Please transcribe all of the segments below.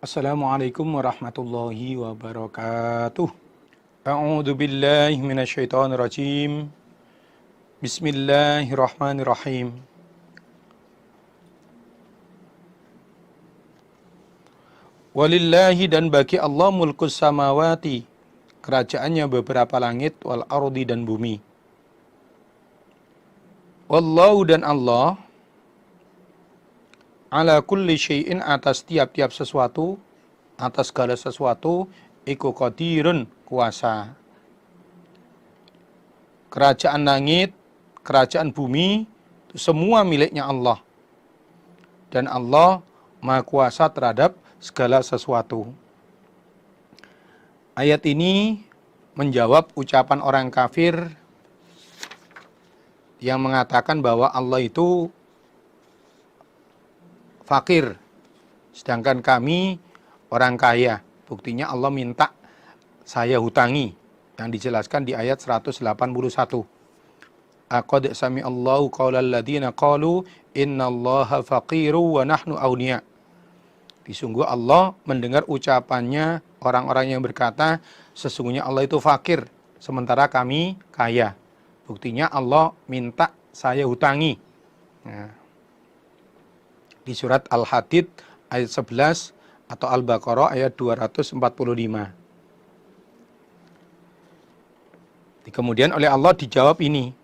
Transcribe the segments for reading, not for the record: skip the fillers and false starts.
Assalamualaikum warahmatullahi wabarakatuh. A'udzu billahi minasyaitonir rajim. Bismillahirrahmanirrahim. Walillahi dan bagi Allah mulkus samawati, kerajaannya beberapa langit, wal ardi dan bumi. Wallahu dan Allah ala kulli syai'in atas tiap-tiap sesuatu, atas segala sesuatu, iku qadirun kuasa. Kerajaan langit, kerajaan bumi, itu semua miliknya Allah. Dan Allah Maha Kuasa terhadap segala sesuatu. Ayat ini menjawab ucapan orang kafir yang mengatakan bahwa Allah itu fakir, sedangkan kami orang kaya. Buktinya Allah minta saya hutangi, yang dijelaskan di ayat 181. Aqad sami'allahu qaulal ladzina qalu innallaha faqiru wa nahnu awniya. Sungguh Allah mendengar ucapannya orang-orang yang berkata, sesungguhnya Allah itu fakir, sementara kami kaya. Buktinya Allah minta saya hutangi. Nah, di surat Al-Hadid ayat 11 atau Al-Baqarah ayat 245. Kemudian oleh Allah dijawab ini.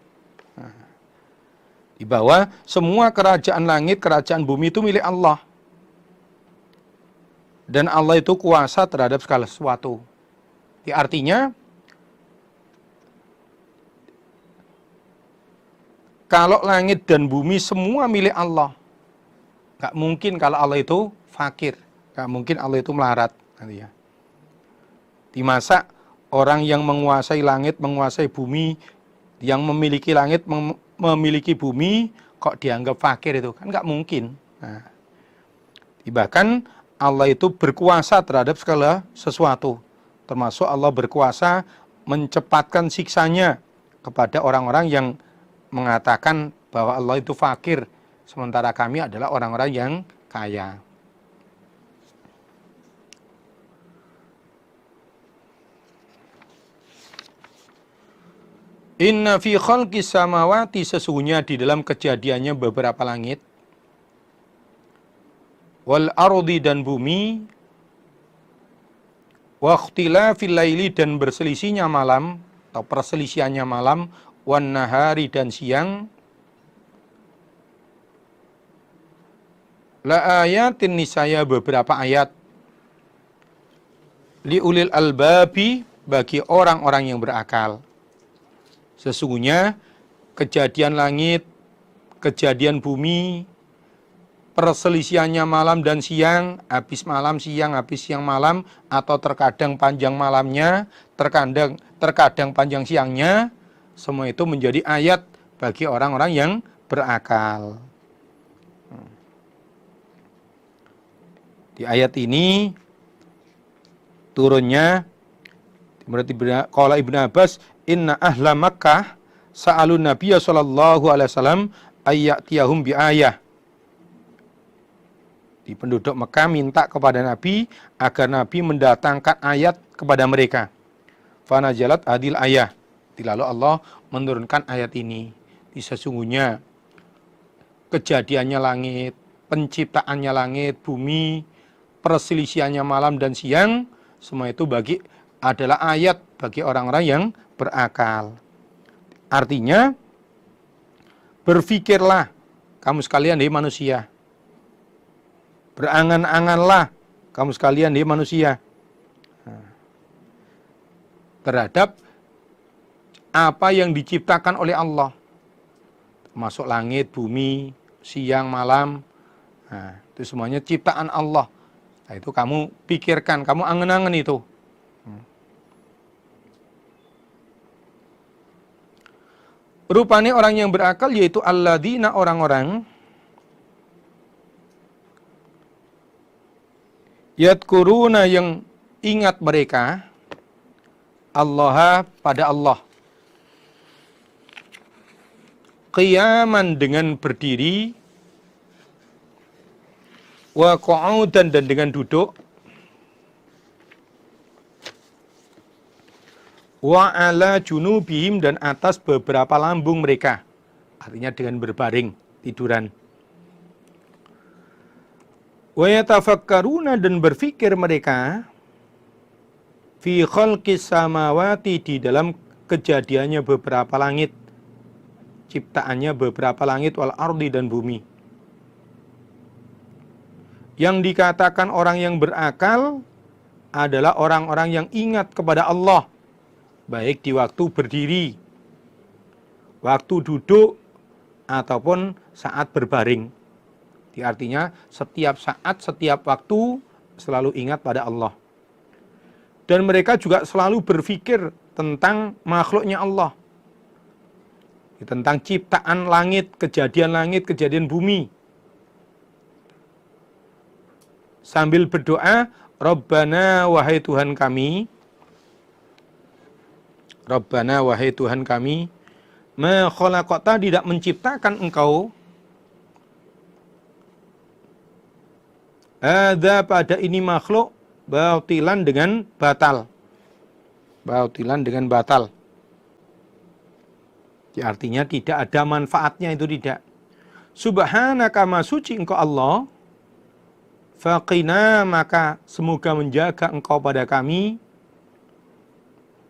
Di bawah, semua kerajaan langit, kerajaan bumi itu milik Allah. Dan Allah itu kuasa terhadap segala sesuatu. Artinya, kalau langit dan bumi semua milik Allah, gak mungkin kalau Allah itu fakir, gak mungkin Allah itu melarat. Di masa orang yang menguasai langit, menguasai bumi, yang memiliki langit, memiliki bumi, kok dianggap fakir itu? Kan gak mungkin. Nah, bahkan Allah itu berkuasa terhadap segala sesuatu. Termasuk Allah berkuasa mencepatkan siksanya kepada orang-orang yang mengatakan bahwa Allah itu fakir, sementara kami adalah orang-orang yang kaya. Inna fi khalqis samawati, sesungguhnya di dalam kejadiannya beberapa langit, wal ardi dan bumi, wa ikhtilafil laili dan berselisihnya malam atau perselisihannya malam, wan nahari dan siang, la ayatin nisaya beberapa ayat, li ulil albabi bagi orang-orang yang berakal. Sesungguhnya kejadian langit, kejadian bumi, perselisihannya malam dan siang, habis malam siang, habis siang malam, atau terkadang panjang malamnya, terkadang panjang siangnya, semua itu menjadi ayat bagi orang-orang yang berakal. Di ayat ini turunnya berarti qala Ibnu Abbas, inna ahla Makkah sa'alun Nabiyya sallallahu alaihi wasallam ayyatiyahum bi ayah. Di penduduk Mekah minta kepada Nabi agar Nabi mendatangkan ayat kepada mereka. Fanajalat adil ayah. Lalu Allah menurunkan ayat ini. Sesungguhnya kejadiannya langit, penciptaannya langit, bumi, perselisihannya malam dan siang, semua itu adalah ayat bagi orang-orang yang berakal. Artinya, berfikirlah kamu sekalian hai manusia. Berangan-anganlah kamu sekalian hai manusia. Terhadap apa yang diciptakan oleh Allah. Masuk langit, bumi, siang, malam. Nah, itu semuanya ciptaan Allah. Nah, itu kamu pikirkan, kamu angen-angen itu. Rupanya orang yang berakal yaitu alladzina, orang-orang yadkuruna yang ingat mereka Allah pada Allah, qiyaman dengan berdiri, wa qu'udan dan dengan duduk, Wa ala junubihim, dan atas beberapa lambung mereka. Artinya dengan berbaring, tiduran. Wa yatafakkaruna, dan berfikir mereka fi khalqis samawati, di dalam kejadiannya beberapa langit, ciptaannya beberapa langit, wal ardi, dan bumi. Yang dikatakan orang yang berakal adalah orang-orang yang ingat kepada Allah, baik di waktu berdiri, waktu duduk, ataupun saat berbaring. Artinya setiap saat, setiap waktu selalu ingat pada Allah. Dan mereka juga selalu berpikir tentang makhluknya Allah, tentang ciptaan langit, kejadian bumi. Sambil berdoa, Rabbana, wahai Tuhan kami, Rabbana, wahai Tuhan kami, ma khalaqta, tidak menciptakan engkau, ada pada ini makhluk, bautilan, dengan batal. Bautilan, dengan batal. Artinya tidak ada manfaatnya, itu tidak. Subhanaka, maha suci engkau Allah, faqina, maka semoga menjaga engkau pada kami,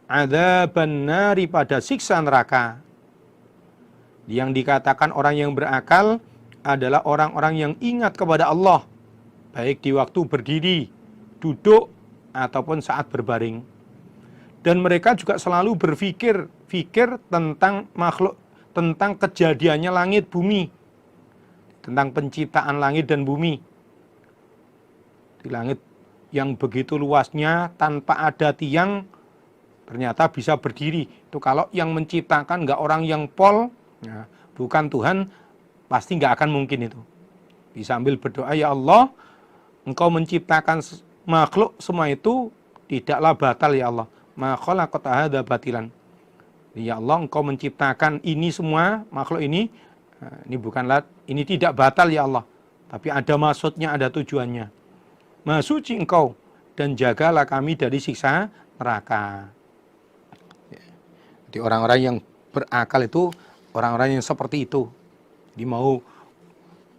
adzaban nari, pada siksa neraka. Yang dikatakan orang yang berakal adalah orang-orang yang ingat kepada Allah, baik di waktu berdiri, duduk, ataupun saat berbaring. Dan mereka juga selalu berpikir tentang makhluk, tentang kejadiannya langit bumi, tentang penciptaan langit dan bumi. Di langit yang begitu luasnya, tanpa ada tiang, ternyata bisa berdiri. Itu kalau yang menciptakan nggak orang yang pol, ya, bukan Tuhan, pasti nggak akan mungkin itu. Sambil berdoa, ya Allah, engkau menciptakan makhluk semua itu tidaklah batal, ya Allah. Ma khalaqta hadza batilan. Ya Allah, engkau menciptakan ini semua, makhluk ini bukanlah, ini tidak batal, ya Allah. Tapi ada maksudnya, ada tujuannya. Maha suci engkau, dan jagalah kami dari siksa neraka. Jadi orang-orang yang berakal itu orang-orang yang seperti itu. Jadi mau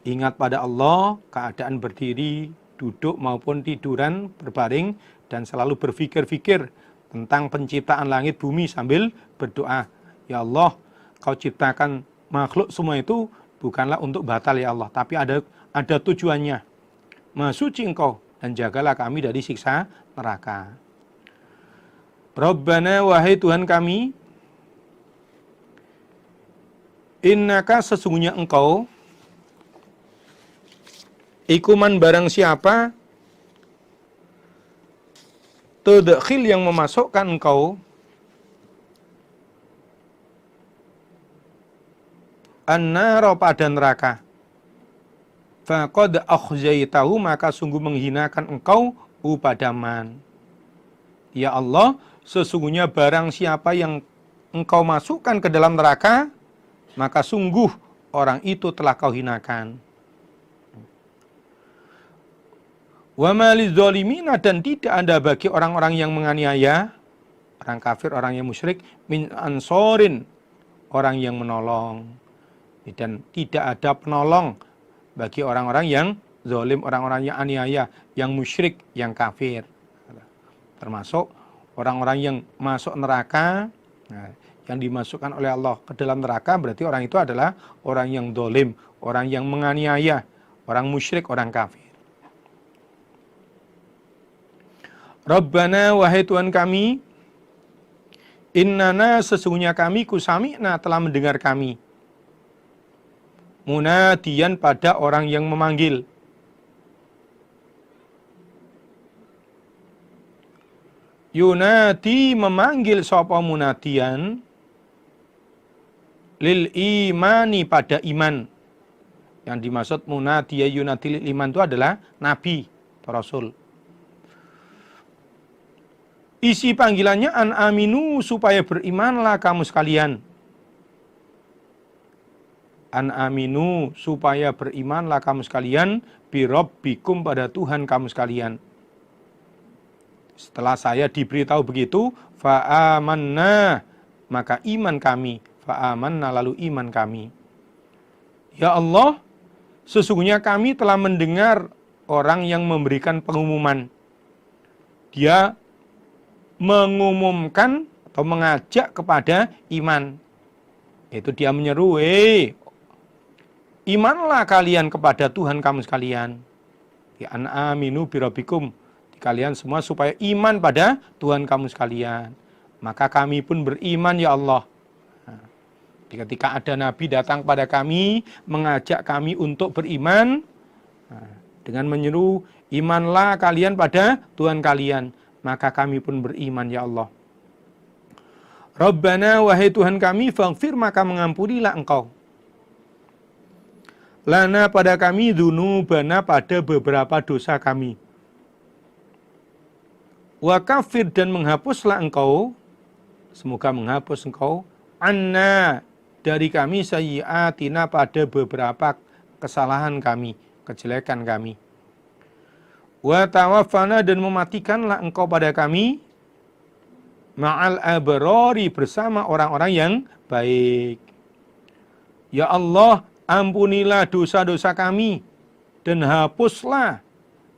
ingat pada Allah, keadaan berdiri, duduk maupun tiduran, berbaring, dan selalu berpikir-pikir tentang penciptaan langit bumi sambil berdoa. Ya Allah, kau ciptakan makhluk semua itu bukanlah untuk batal, ya Allah, tapi ada tujuannya. Maha suci engkau, dan jagalah kami dari siksa neraka. Rabbana, wahai Tuhan kami, innaka, sesungguhnya engkau, ikuman barang siapa, tudkhil, yang memasukkan engkau, an-nara, pada neraka, faqad akhzaitahu, maka sungguh menghinakan engkau, pada man. Ya Allah, sesungguhnya barang siapa yang engkau masukkan ke dalam neraka, maka sungguh orang itu telah kau hinakan. Wa ma lizolimina, dan tidak ada bagi orang-orang yang menganiaya, orang kafir, orang yang musyrik, min ansorin, orang yang menolong. Dan tidak ada penolong bagi orang-orang yang zalim, orang-orang yang aniaya, yang musyrik, yang kafir. Termasuk orang-orang yang masuk neraka, yang dimasukkan oleh Allah ke dalam neraka, berarti orang itu adalah orang yang zalim, orang yang menganiaya, orang musyrik, orang kafir. Rabbana, wahai Tuhan kami, innana, sesungguhnya kami, kusami'na, telah mendengar kami, munadian, pada orang yang memanggil. Yunadi, memanggil sapa munadian, lil imani, pada iman. Yang dimaksud munadiya yunadi lil iman itu adalah nabi, rasul. Isi panggilannya an aminu, supaya berimanlah kamu sekalian. An aminu, supaya berimanlah kamu sekalian, bi rabbikum, pada Tuhan kamu sekalian. Setelah saya diberitahu begitu, fa'amanna, maka iman kami. Fa'amanna, lalu iman kami. Ya Allah, sesungguhnya kami telah mendengar orang yang memberikan pengumuman. Dia mengumumkan atau mengajak kepada iman. Itu dia menyeru, imanlah kalian kepada Tuhan kamu sekalian. Ya an aminu birabbikum, kalian semua supaya iman pada Tuhan kamu sekalian. Maka kami pun beriman ya Allah. Nah, ketika ada Nabi datang pada kami, mengajak kami untuk beriman, dengan menyeru, imanlah kalian pada Tuhan kalian. Maka kami pun beriman ya Allah. Rabbana, wahai Tuhan kami, faghfir, maka mengampunilah Engkau. Lana, pada kami, dzunubana, pada beberapa dosa kami. Wa kafir, dan menghapuslah Engkau, semoga menghapus Engkau, anna, dari kami, sayyiatina, pada beberapa kesalahan kami, kejelekan kami. Wa tawaffana, dan mematikanlah Engkau pada kami, ma'al abrari, bersama orang-orang yang baik. Ya Allah, ampunilah dosa-dosa kami, dan hapuslah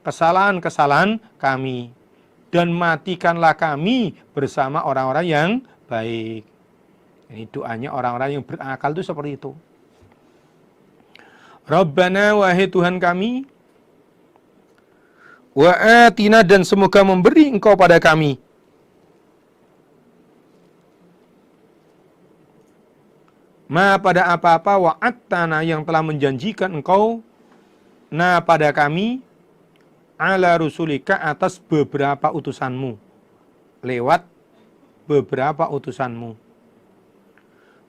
kesalahan-kesalahan kami, dan matikanlah kami bersama orang-orang yang baik. Ini doanya orang-orang yang berakal itu seperti itu. Rabbana, wahai Tuhan kami, wa atina, dan semoga memberi Engkau pada kami, ma, pada apa-apa, wa'attana, yang telah menjanjikan Engkau, na, pada kami, ala rusulika, atas beberapa utusanmu, lewat beberapa utusanmu.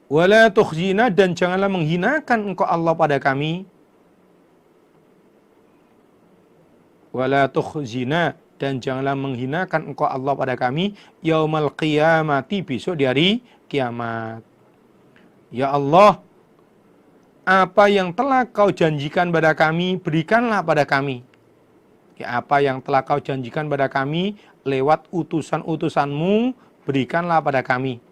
Wala tukhzina, dan janganlah menghinakan Engkau Allah pada kami. Wala tukhzina, dan janganlah menghinakan Engkau Allah pada kami, yaumal qiyamati, besok di hari kiamat. Ya Allah, apa yang telah Kau janjikan pada kami, berikanlah pada kami. Ya, apa yang telah Kau janjikan pada kami lewat utusan-utusanmu, berikanlah pada kami.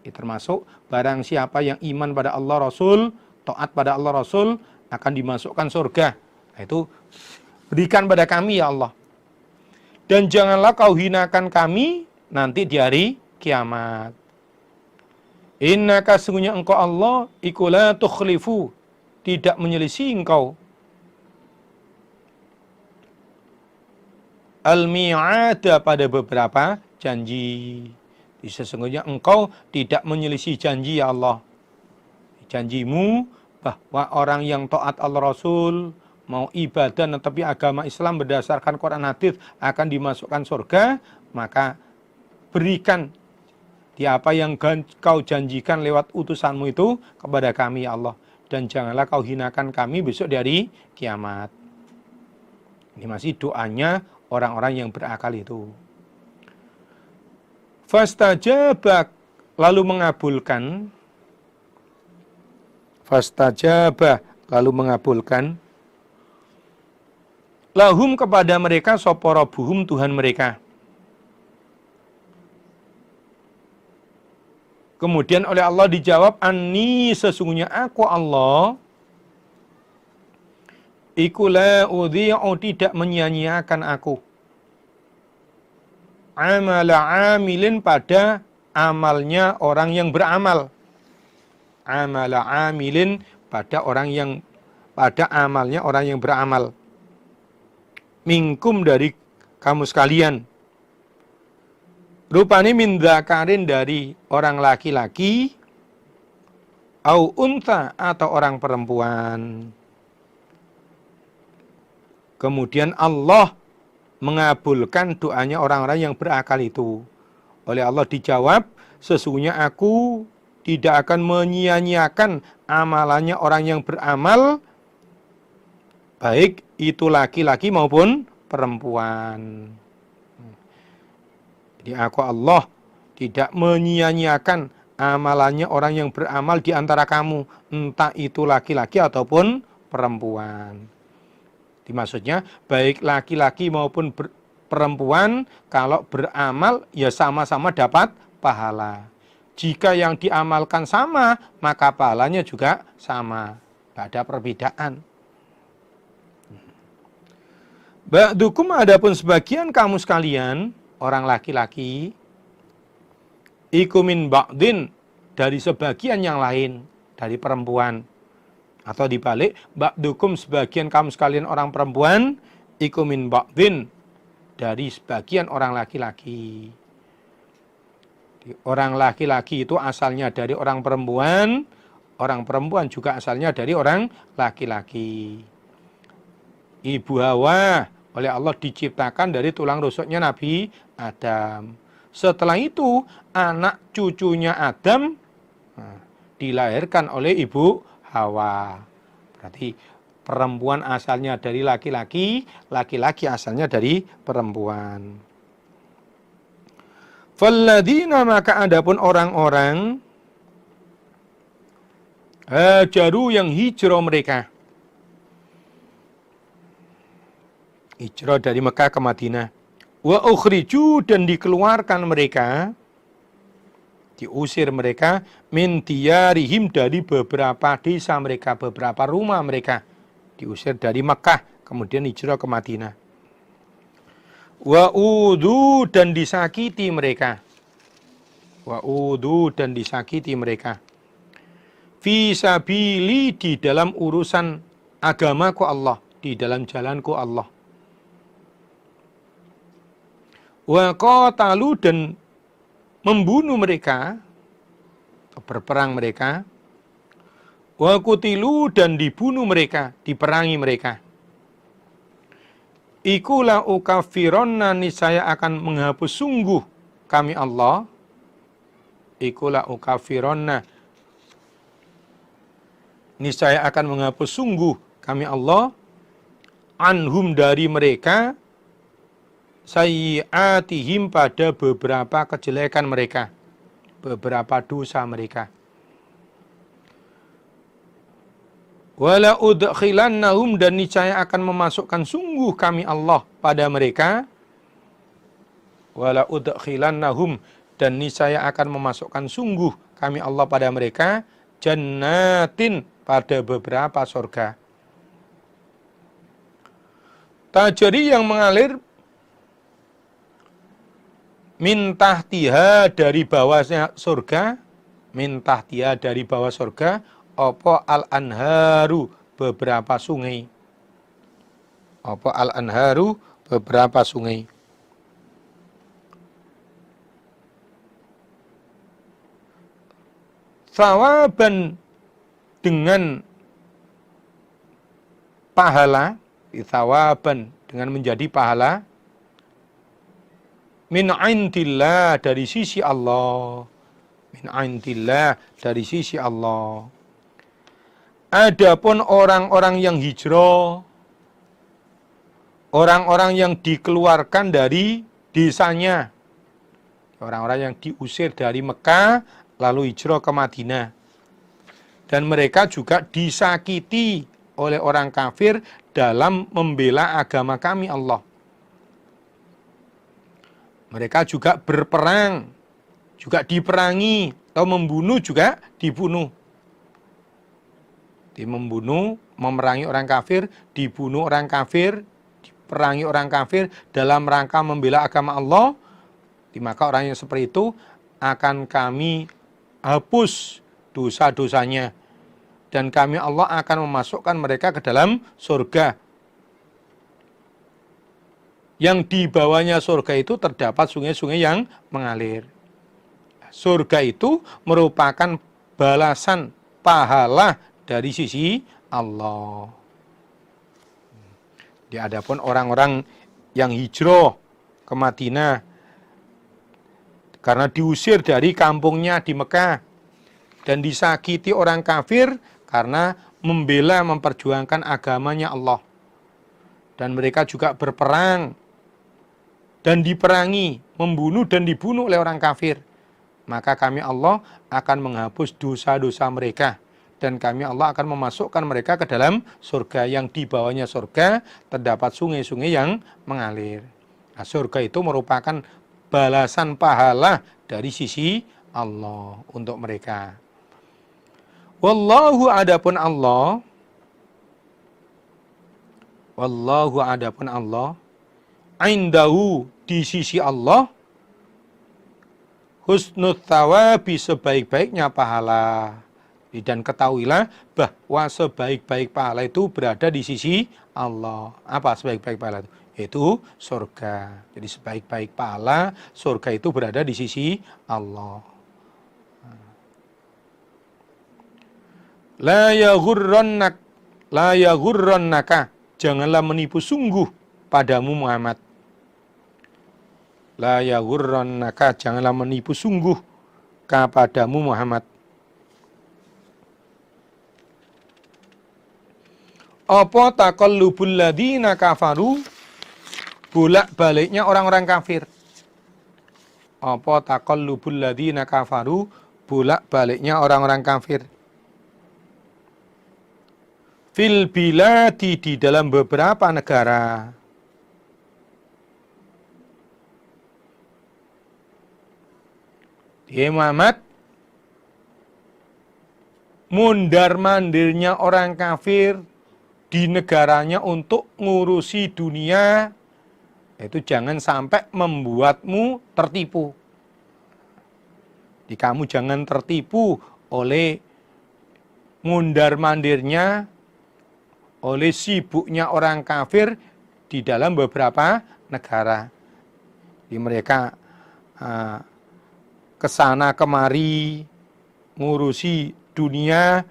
Ya, termasuk barang siapa yang iman pada Allah Rasul, taat pada Allah Rasul, akan dimasukkan surga. Nah, itu berikan pada kami ya Allah. Dan janganlah Kau hinakan kami nanti di hari kiamat. Innaka, sesungguhnya Engkau Allah, iku la tukhlifu, tidak menyelisih Engkau, al-mi'ada, pada beberapa janji. Sesungguhnya Engkau tidak menyelisih janji ya Allah. Janjimu bahwa orang yang taat Allah Rasul, mau ibadah tetapi agama Islam berdasarkan Quran hadis akan dimasukkan surga, maka berikan di apa yang Kau janjikan lewat utusanmu itu kepada kami ya Allah. Dan janganlah Kau hinakan kami besok di hari kiamat. Ini masih doanya orang-orang yang berakal itu. Fastajabak, lalu mengabulkan. Fastajabah, lalu mengabulkan. Lahum, kepada mereka, sapa rabbuhum, Tuhan mereka. Kemudian oleh Allah dijawab, anni, sesungguhnya aku Allah, iku la udhi'u, tidak menyia-nyiakan aku, amala amilin, pada amalnya orang yang beramal. Amala amilin, pada amalnya orang yang beramal. Minkum, dari kamu sekalian. Rupanya min dzakarin, dari orang laki-laki, au unta, atau orang perempuan. Kemudian Allah mengabulkan doanya orang-orang yang berakal itu. Oleh Allah dijawab, sesungguhnya aku tidak akan menyia-nyiakan amalannya orang yang beramal, baik itu laki-laki maupun perempuan. Jadi aku Allah tidak menyia-nyiakan amalannya orang yang beramal di antara kamu, entah itu laki-laki ataupun perempuan. Maksudnya baik laki-laki maupun perempuan kalau beramal ya sama-sama dapat pahala. Jika yang diamalkan sama, maka pahalanya juga sama. Tidak ada perbedaan. Ba'dukum adapun sebagian kamu sekalian, orang laki-laki, iku min ba'din, dari sebagian yang lain, dari perempuan. Atau dibalik, ba'dukum sebagian kamu sekalian orang perempuan, iku min ba'din, dari sebagian orang laki-laki. Orang laki-laki itu asalnya dari orang perempuan juga asalnya dari orang laki-laki. Ibu Hawa oleh Allah diciptakan dari tulang rusuknya Nabi Adam. Setelah itu anak cucunya Adam dilahirkan oleh Ibu Hawa. Berarti perempuan asalnya dari laki-laki, laki-laki asalnya dari perempuan. Falladzina maka adapun orang-orang hajaru yang hijrah mereka. Hijrah dari Mekah ke Madinah. Wa ukhriju dan dikeluarkan mereka, diusir mereka min diyarihim dari beberapa desa mereka, beberapa rumah mereka. Diusir dari Mekah, kemudian hijrah ke Madinah. Wa udu dan disakiti mereka. Wa udu dan disakiti mereka. Fi sabili di dalam urusan agamaku Allah, di dalam jalanku Allah. Wa qatalu dan membunuh mereka, berperang mereka. Wa kutilu dan dibunuh mereka, diperangi mereka. Ikulah ukafironna niscaya akan menghapus sungguh kami Allah. Ikulah ukafironna niscaya akan menghapus sungguh kami Allah. Anhum dari mereka. Sayyiatihim pada beberapa kejelekan mereka. Beberapa dosa mereka. Wala udkhilannahum dan niscaya akan memasukkan sungguh kami Allah pada mereka. Wala udkhilannahum dan niscaya akan memasukkan sungguh kami Allah pada mereka jannatin pada beberapa surga. Tajri yang mengalir min tahtiha dari bawahnya surga, min tahtiha dari bawah surga. Apa al-anharu beberapa sungai. Apa al-anharu beberapa sungai. Thawaban dengan pahala. Thawaban dengan menjadi pahala. Min indillah dari sisi Allah. Min indillah dari sisi Allah. Adapun orang-orang yang hijrah, orang-orang yang dikeluarkan dari desanya, orang-orang yang diusir dari Mekah lalu hijrah ke Madinah, dan mereka juga disakiti oleh orang kafir dalam membela agama kami Allah. Mereka juga berperang, juga diperangi, atau membunuh juga dibunuh. Membunuh, memerangi orang kafir, dibunuh orang kafir, diperangi orang kafir dalam rangka membela agama Allah, maka orang yang seperti itu akan kami hapus dosa-dosanya dan kami Allah akan memasukkan mereka ke dalam surga. Yang di bawahnya surga itu terdapat sungai-sungai yang mengalir. Surga itu merupakan balasan pahala dari sisi Allah. Di adapun orang-orang yang hijrah ke Madinah karena diusir dari kampungnya di Mekah dan disakiti orang kafir karena membela memperjuangkan agamanya Allah. Dan mereka juga berperang dan diperangi, membunuh dan dibunuh oleh orang kafir. Maka kami Allah akan menghapus dosa-dosa mereka. Dan kami Allah akan memasukkan mereka ke dalam surga yang di bawahnya surga terdapat sungai-sungai yang mengalir. Nah, surga itu merupakan balasan pahala dari sisi Allah untuk mereka. Wallahu adapun Allah, wallahu adapun Allah, indahu di sisi Allah, husnul thawabi sebaik-baiknya pahala. Dan ketahuilah bahwa sebaik-baik pahala itu berada di sisi Allah. Apa sebaik-baik pahala itu? Yaitu surga. Jadi sebaik-baik pahala, surga itu berada di sisi Allah. La yaghurrannaka, janganlah menipu sungguh padamu Muhammad. La yaghurrannaka, janganlah menipu sungguh kepadamu Muhammad. Apa taqallubul ladzina kafaru, bolak-baliknya orang-orang kafir. Apa taqallubul ladzina kafaru, bolak-baliknya orang-orang kafir. Fil biladi, di dalam beberapa negara. Ya Muhammad, mundar-mandirnya orang kafir di negaranya untuk ngurusi dunia, itu jangan sampai membuatmu tertipu. Jadi kamu jangan tertipu oleh mundar-mandirnya, oleh sibuknya orang kafir di dalam beberapa negara. Jadi mereka kesana kemari ngurusi dunia,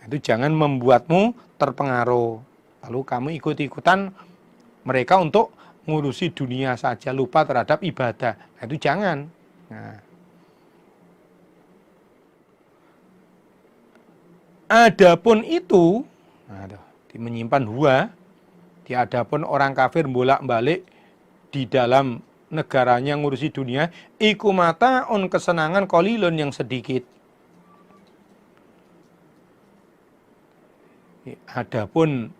itu jangan membuatmu terpengaruh. Lalu kamu ikut-ikutan mereka untuk ngurusi dunia saja, lupa terhadap ibadah. Nah, itu jangan. Nah. Adapun itu, menyimpan huwa, di adapun orang kafir bolak-balik di dalam negaranya ngurusi dunia, iku mata'un, kesenangan qalilun yang sedikit. Adapun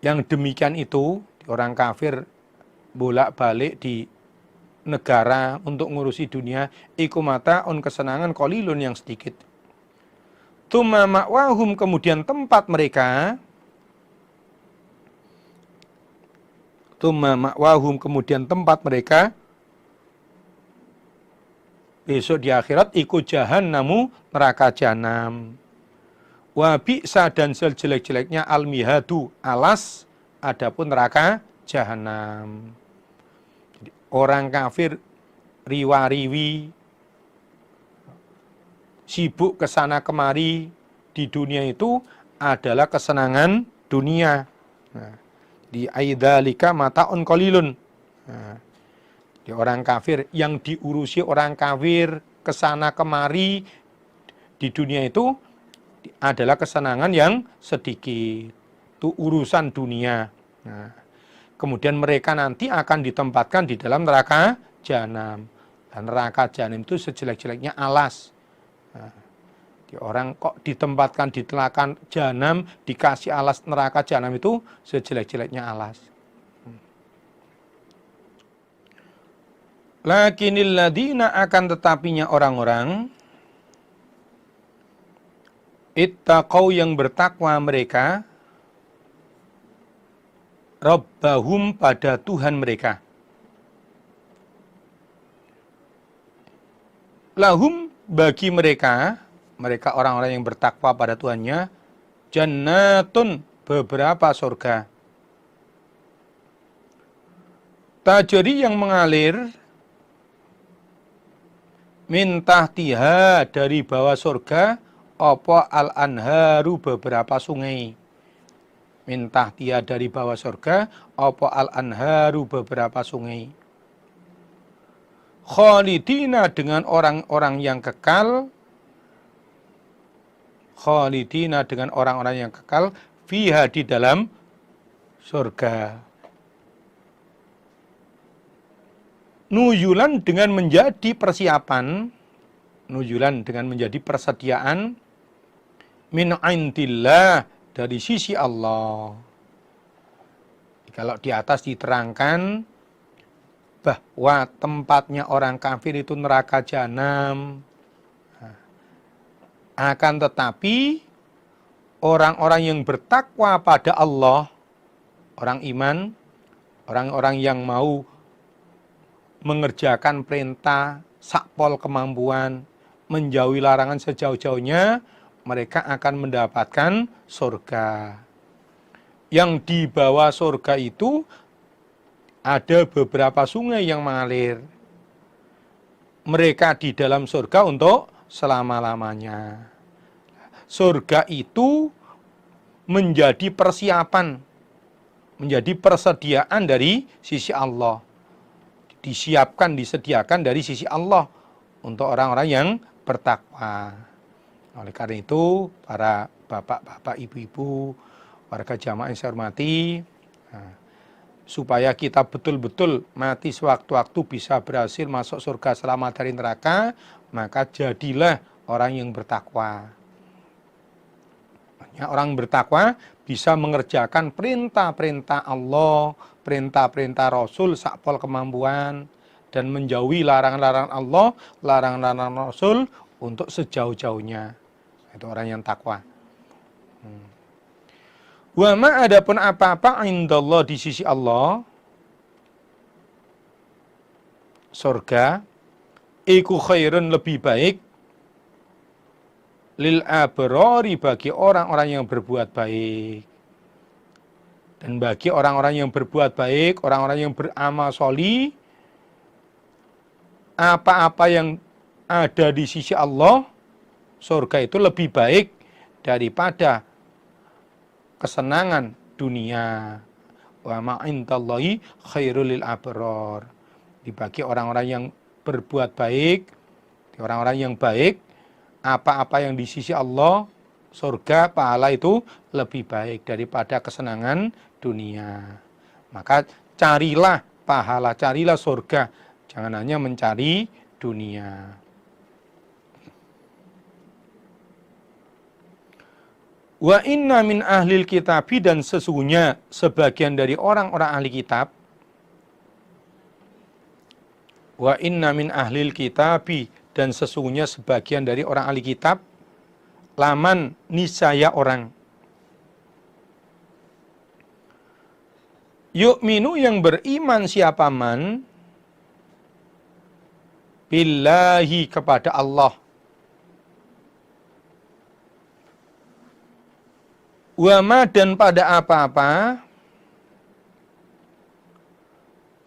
yang demikian itu, orang kafir bolak-balik di negara untuk ngurusi dunia, iku mata'un, kesenangan qalilun yang sedikit. Tsumma ma'wahum, kemudian tempat mereka, tsumma ma'wahum, kemudian tempat mereka besok di akhirat, iku jahannamu, neraka jahanam. Wa bi'sa, dan sejelek-jeleknya al-mihadu, alas, adapun neraka jahanam. Orang kafir riwa-riwi, sibuk kesana kemari di dunia itu adalah kesenangan dunia. Nah, di aidzalika mata'un qalilun. Nah, di orang kafir, yang diurusi orang kafir kesana kemari di dunia itu adalah kesenangan yang sedikit. Itu urusan dunia. Nah, kemudian mereka nanti akan ditempatkan di dalam neraka jahanam. Dan neraka jahanam itu sejelek-jeleknya alas. Nah, orang kok ditempatkan di neraka jahanam, dikasih alas neraka jahanam itu sejelek-jeleknya alas. Lakinil ladina, akan tetapinya orang-orang, ittaqau, yang bertakwa mereka, rabbahum, pada Tuhan mereka. Lahum, bagi mereka orang-orang yang bertakwa pada Tuhannya, jannatun, beberapa surga. Tajri, yang mengalir, min tahtiha, dari bawah surga, apa al-anharu, beberapa sungai. Min tahtiha, dari bawah surga, apa al-anharu, beberapa sungai. Khalidina, dengan orang-orang yang kekal, khalidina, dengan orang-orang yang kekal, fiha, di dalam surga. Nuzulan, dengan menjadi persiapan, nuzulan, dengan menjadi persediaan, min indillah, dari sisi Allah. Kalau di atas diterangkan bahwa tempatnya orang kafir itu neraka jahanam. Akan tetapi orang-orang yang bertakwa pada Allah, orang iman, orang-orang yang mau mengerjakan perintah, sakpol kemampuan, menjauhi larangan sejauh-jauhnya, mereka akan mendapatkan surga. Yang di bawah surga itu ada beberapa sungai yang mengalir. Mereka di dalam surga untuk selama-lamanya. Surga itu menjadi persiapan, menjadi persediaan dari sisi Allah. Disiapkan, disediakan dari sisi Allah untuk orang-orang yang bertakwa. Oleh karena itu, para bapak-bapak, ibu-ibu, warga jamaah yang saya hormati, supaya kita betul-betul mati sewaktu-waktu bisa berhasil masuk surga selamat dari neraka, maka jadilah orang yang bertakwa. Orang bertakwa bisa mengerjakan perintah-perintah Allah, perintah-perintah Rasul, sakpol kemampuan, dan menjauhi larangan-larangan Allah, larangan-larangan Rasul untuk sejauh-jauhnya. Itu orang yang takwa. Wa ma adapun apa-apa indallah di sisi Allah, surga, iku khairun lebih baik, lil abrari bagi orang-orang yang berbuat baik. Dan bagi orang-orang yang berbuat baik, orang-orang yang beramal sholih, apa-apa yang ada di sisi Allah, surga itu lebih baik daripada kesenangan dunia. Wa ma indallahi khairul lil abrar. Dibagi orang-orang yang berbuat baik, orang-orang yang baik, apa-apa yang di sisi Allah, surga, pahala itu lebih baik daripada kesenangan dunia. Maka carilah pahala, carilah surga, jangan hanya mencari dunia. Wa inna min ahlil kitabi, dan sesungguhnya sebagian dari orang-orang ahli kitab, wa inna min ahlil kitabi, dan sesungguhnya sebagian dari orang ahli kitab, laman niscaya orang, yu'minu yang beriman siapa man, billahi kepada Allah, wama dan pada apa-apa,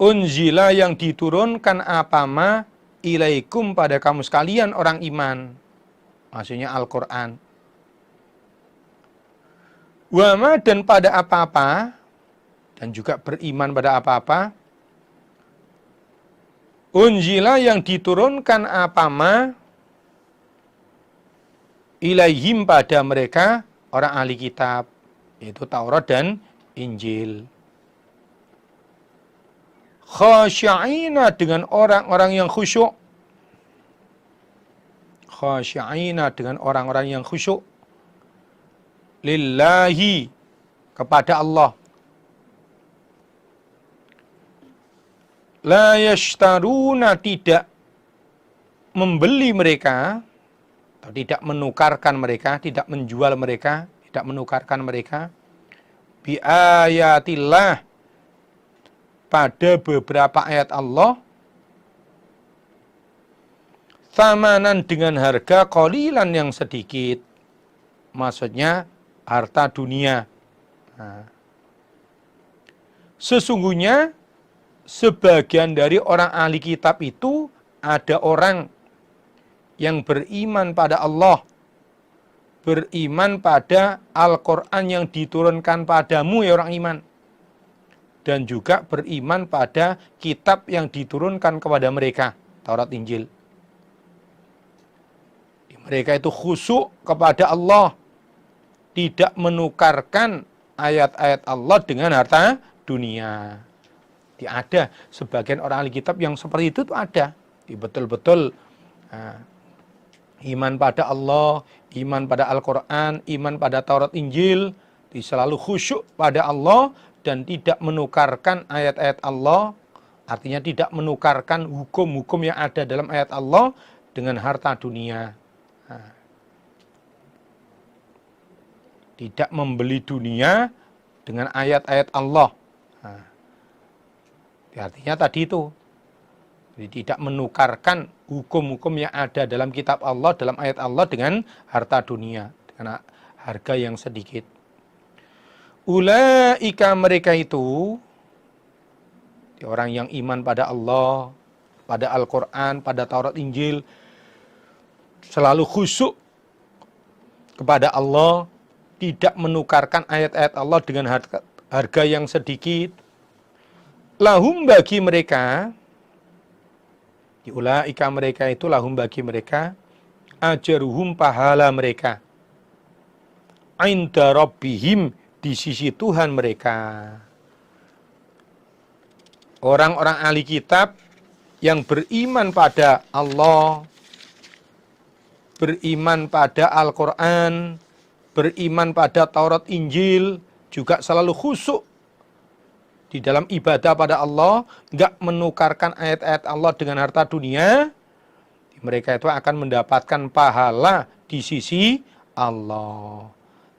unzila yang diturunkan apa-ma, ilaikum pada kamu sekalian orang iman. Maksudnya Al-Quran. Wama dan pada apa-apa, dan juga beriman pada apa-apa, unzila yang diturunkan apa-ma, ilaihim pada mereka orang ahli kitab, yaitu Taurat dan Injil. Khasyi'ina dengan orang-orang yang khusyuk. Khasyi'ina dengan orang-orang yang khusyuk. Lillahi kepada Allah. La yashtaruna tidak membeli mereka, atau tidak menukarkan mereka, tidak menjual mereka, tidak menukarkan mereka, bi ayatillah pada beberapa ayat Allah, thamanan dengan harga qalilan yang sedikit, maksudnya harta dunia. Nah, sesungguhnya sebagian dari orang ahli kitab itu ada orang yang beriman pada Allah, beriman pada Al-Quran yang diturunkan padamu ya orang iman, dan juga beriman pada kitab yang diturunkan kepada mereka, Taurat Injil. Mereka itu khusyuk kepada Allah, tidak menukarkan ayat-ayat Allah dengan harta dunia. Ada sebagian orang ahli kitab yang seperti itu tuh ada. Betul-betul iman pada Allah, iman pada Al-Quran, iman pada Taurat Injil, selalu khusyuk pada Allah dan tidak menukarkan ayat-ayat Allah Artinya tidak menukarkan hukum-hukum yang ada dalam ayat Allah dengan harta dunia. Nah, tidak membeli dunia dengan ayat-ayat Allah. Nah, artinya tadi itu. Jadi tidak menukarkan hukum-hukum yang ada dalam kitab Allah, dalam ayat Allah dengan harta dunia, dengan harga yang sedikit. Ulaika mereka itu, orang yang iman pada Allah, pada Al-Quran, pada Taurat Injil, selalu khusyuk kepada Allah, tidak menukarkan ayat-ayat Allah dengan harga yang sedikit. Lahum bagi mereka, ulaika mereka itu lahum bagi mereka, ajruhum pahala mereka, inda rabbihim di sisi Tuhan mereka. Orang-orang ahli kitab yang beriman pada Allah, beriman pada Al-Quran, beriman pada Taurat Injil, juga selalu khusyuk di dalam ibadah pada Allah, nggak menukarkan ayat-ayat Allah dengan harta dunia, mereka itu akan mendapatkan pahala di sisi Allah.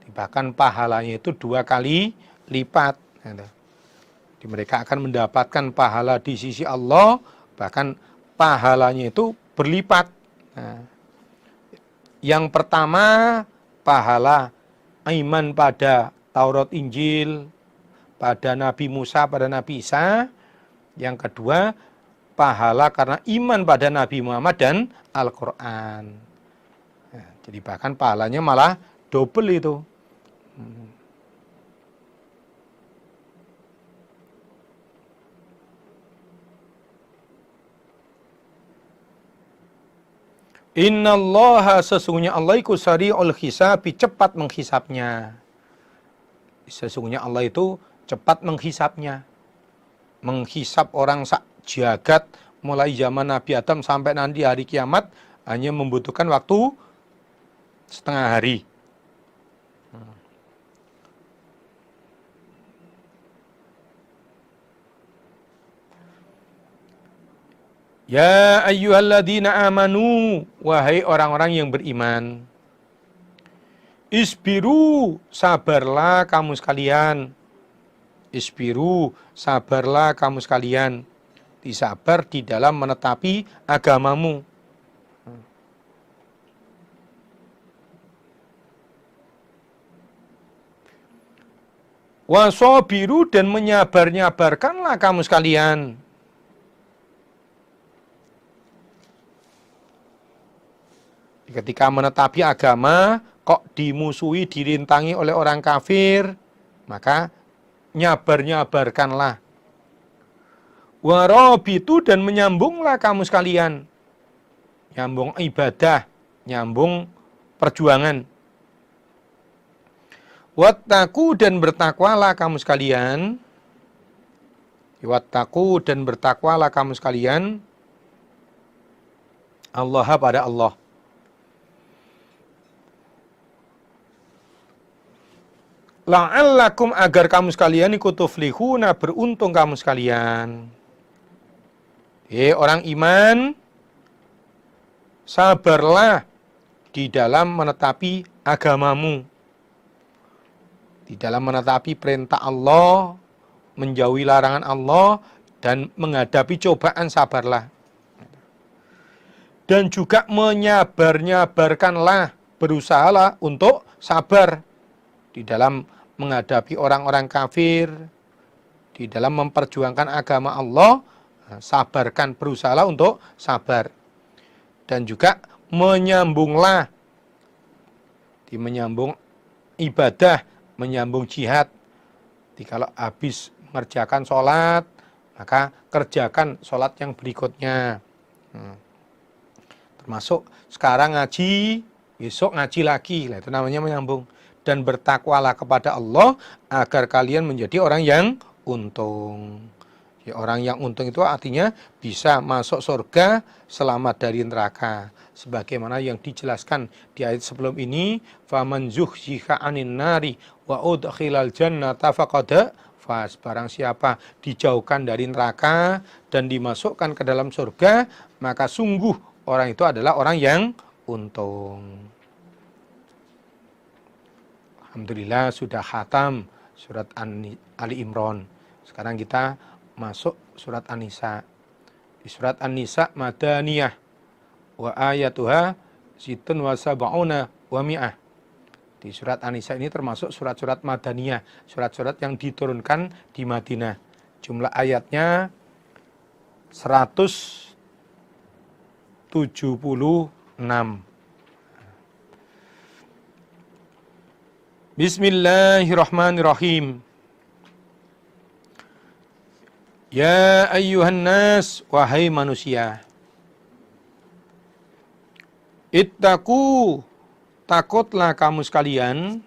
Bahkan pahalanya itu 2 kali lipat. Jadi mereka akan mendapatkan pahala di sisi Allah, bahkan pahalanya itu berlipat. Nah, yang pertama, pahala iman pada Taurat Injil, pada Nabi Musa, pada Nabi Isa. Yang kedua, pahala karena iman pada Nabi Muhammad dan Al-Quran. Nah, jadi bahkan pahalanya malah double itu. Innallaha sesungguhnya Allah iku sari'ul hisabi, cepat menghisapnya. Sesungguhnya Allah itu cepat menghisapnya. Menghisap orang sak jagat mulai zaman Nabi Adam sampai nanti hari kiamat hanya membutuhkan waktu setengah hari. Ya ayyuhalladzina amanu, wahai orang-orang yang beriman, isbiru, sabarlah kamu sekalian. Isbiru, sabarlah kamu sekalian. Disabar di dalam menetapi agamamu. Wasobiru, dan menyabar-nyabarkanlah kamu sekalian. Ketika menetapi agama, kok dimusuhi, dirintangi oleh orang kafir, maka nyabar-nyabarkanlah. Warabitu, dan menyambunglah kamu sekalian. Nyambung ibadah, nyambung perjuangan. Wattaku, dan bertakwalah kamu sekalian. Wattaku, dan bertakwalah kamu sekalian. Allah pada Allah. La'allakum, agar kamu sekalian ikut tuflihuna, beruntung kamu sekalian. Orang iman, sabarlah di dalam menetapi agamamu. Di dalam menetapi perintah Allah, menjauhi larangan Allah, dan menghadapi cobaan, sabarlah. Dan juga menyabar-nyabarkanlah, berusahalah untuk sabar di dalam menghadapi orang-orang kafir, di dalam memperjuangkan agama Allah, sabarkan, berusahalah untuk sabar. Dan juga menyambunglah, menyambung ibadah, menyambung jihad. Jadi kalau habis mengerjakan sholat, maka kerjakan sholat yang berikutnya. Termasuk sekarang ngaji, besok ngaji lagi, itu namanya menyambung. Dan bertakwalah kepada Allah agar kalian menjadi orang yang untung. Ya, orang yang untung itu artinya bisa masuk surga, selamat dari neraka. Sebagaimana yang dijelaskan di ayat sebelum ini, faman zuhziha 'anil nari wa udkhilal jannata faqad faz. Barang siapa dijauhkan dari neraka dan dimasukkan ke dalam surga, maka sungguh orang itu adalah orang yang untung. Alhamdulillah sudah khatam surat Ali Imran. Sekarang kita masuk surat An-Nisa. Di surat An-Nisa madaniyah wa ayatuha situn wa sab'una wa mi'ah. Di surat An-Nisa ini termasuk surat-surat madaniyah, surat-surat yang diturunkan di Madinah. Jumlah ayatnya 176. Bismillahirrahmanirrahim. Ya ayyuhan nas, wahai manusia. Ittaqu, takutlah kamu sekalian,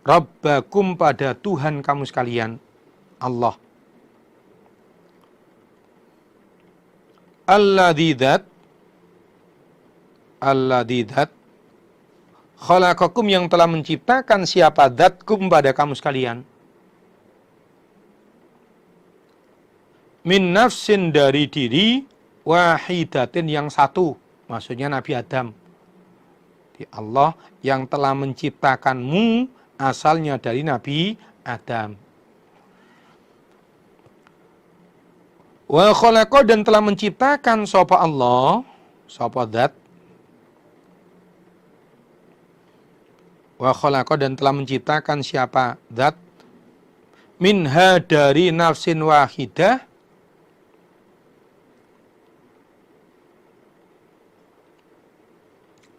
Rabbakum, pada Tuhan kamu sekalian, Allah. Alladzi dzat, khalaqakum, yang telah menciptakan siapa dzatkum, pada kamu sekalian. Min nafsin, dari diri, wahidatin, yang satu, maksudnya Nabi Adam. Allah yang telah menciptakanmu asalnya dari Nabi Adam. Wa khalaqa, dan telah menciptakan sapa Allah, sapa zat. Wa khalaqa, dan telah menciptakan siapa zat, minha, dari nafsin wahidah,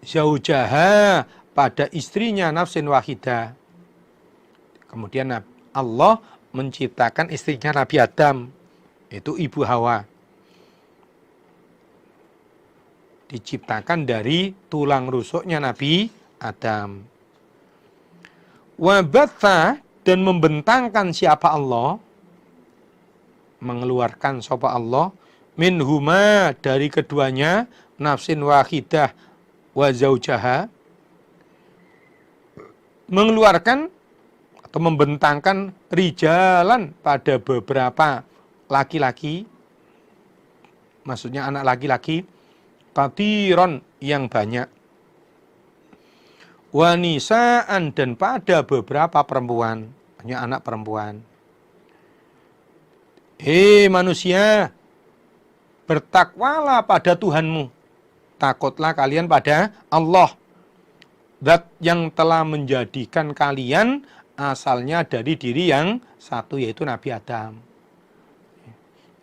zaujaha, pada istrinya nafsin wahidah. Kemudian Allah menciptakan istrinya Nabi Adam, itu Ibu Hawa. Diciptakan dari tulang rusuknya Nabi Adam. Wabatha, dan membentangkan siapa Allah, mengeluarkan sapa Allah, minhuma, dari keduanya, nafsin wahidah wa zaujaha, mengeluarkan atau membentangkan rijalan, pada beberapa laki-laki, maksudnya anak laki-laki, katiron, yang banyak, wanisaan, dan pada beberapa perempuan, hanya anak perempuan. Hei manusia, bertakwalah pada Tuhanmu, takutlah kalian pada Allah, zat yang telah menjadikan kalian asalnya dari diri yang satu, yaitu Nabi Adam.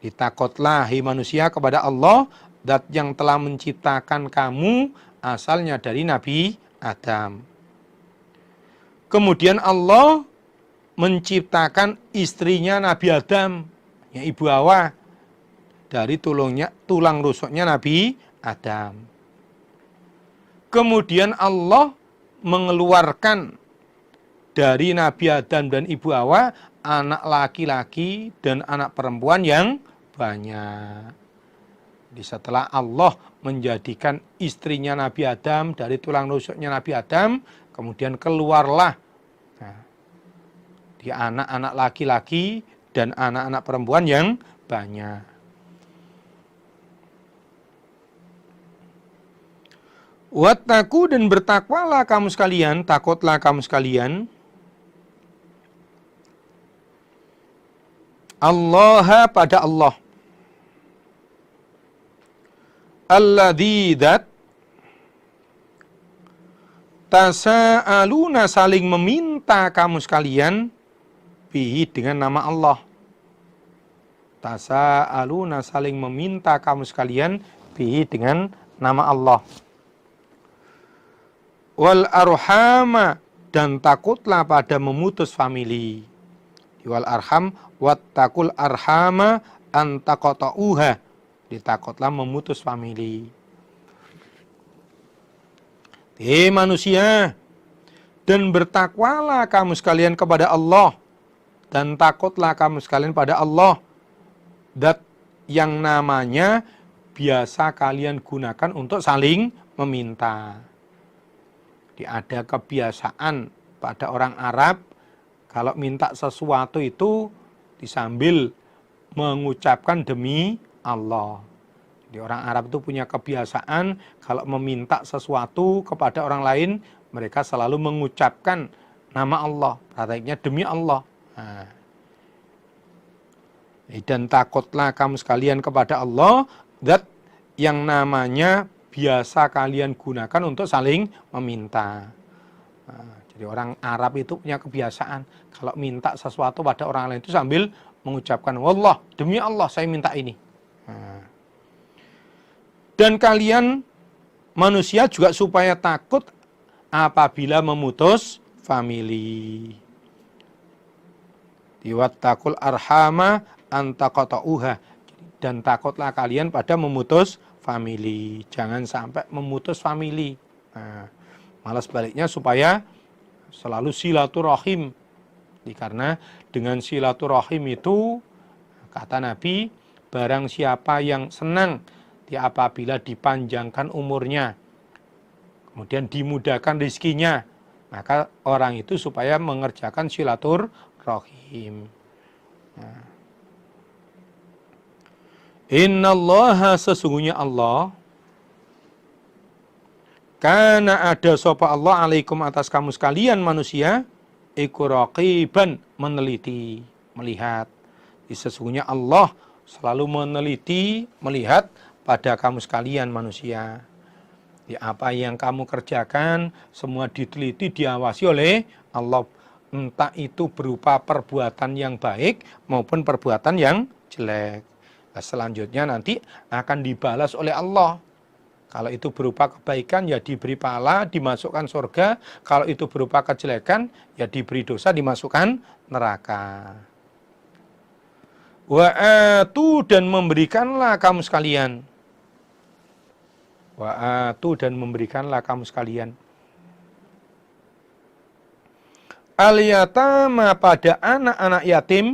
Ditakutlah, hei manusia, kepada Allah, zat yang telah menciptakan kamu asalnya dari Nabi Adam. Kemudian Allah menciptakan istrinya Nabi Adam, ya Ibu Hawa, dari tulang rusuknya Nabi Adam. Kemudian Allah mengeluarkan dari Nabi Adam dan Ibu Hawa anak laki-laki dan anak perempuan yang banyak. Setelah Allah menjadikan istrinya Nabi Adam dari tulang rusuknya Nabi Adam, kemudian keluarlah dia anak-anak laki-laki dan anak-anak perempuan yang banyak. Wattaku, dan bertakwalah kamu sekalian, takutlah kamu sekalian, Allah, pada Allah. Alladzi dzat, tasa'aluna, saling meminta kamu sekalian, bihi, dengan nama Allah. Tasa'aluna, saling meminta kamu sekalian, bihi, dengan nama Allah. Wal arhama, dan takutlah pada memutus famili. Wal arham, wattaqul arhama antaqata'uha, ditakutlah memutus famili. Hei manusia, dan bertakwalah kamu sekalian kepada Allah, dan takutlah kamu sekalian pada Allah, zat yang namanya biasa kalian gunakan untuk saling meminta. Ada kebiasaan pada orang Arab, Kalau minta sesuatu itu disambil mengucapkan demi Allah. Jadi orang Arab itu punya kebiasaan kalau meminta sesuatu kepada orang lain, mereka selalu mengucapkan nama Allah, prakteknya demi Allah. Nah, dan takutlah kamu sekalian kepada Allah, zat yang namanya biasa kalian gunakan untuk saling meminta. Nah, jadi orang Arab itu punya kebiasaan kalau minta sesuatu pada orang lain itu sambil mengucapkan wallah, demi Allah saya minta ini. Nah, dan kalian manusia juga supaya takut apabila memutus famili. Diwattakul arhama antaqata'uha. Dan takutlah kalian pada memutus famili. Jangan sampai memutus famili. Nah, malah sebaliknya supaya selalu silaturahim. Karena dengan silaturahim itu, kata Nabi, barang siapa yang senang apabila dipanjangkan umurnya, kemudian dimudahkan rezekinya, maka orang itu supaya mengerjakan silaturahim. Nah. Innallaha sesungguhnya Allah, kana ada sapa Allah alaikum atas kamu sekalian manusia, iku raqiban meneliti, melihat. Sesungguhnya Allah selalu meneliti, melihat pada kamu sekalian manusia. Apa yang kamu kerjakan semua diteliti, diawasi oleh Allah, entah itu berupa perbuatan yang baik maupun perbuatan yang jelek. Nah, selanjutnya nanti akan dibalas oleh Allah. Kalau itu berupa kebaikan ya diberi pahala, dimasukkan surga. Kalau itu berupa kejelekan ya diberi dosa, dimasukkan neraka. Wa'atu dan memberikanlah kamu sekalian. Wa'atu dan memberikanlah kamu sekalian. Al-yatama pada anak-anak yatim.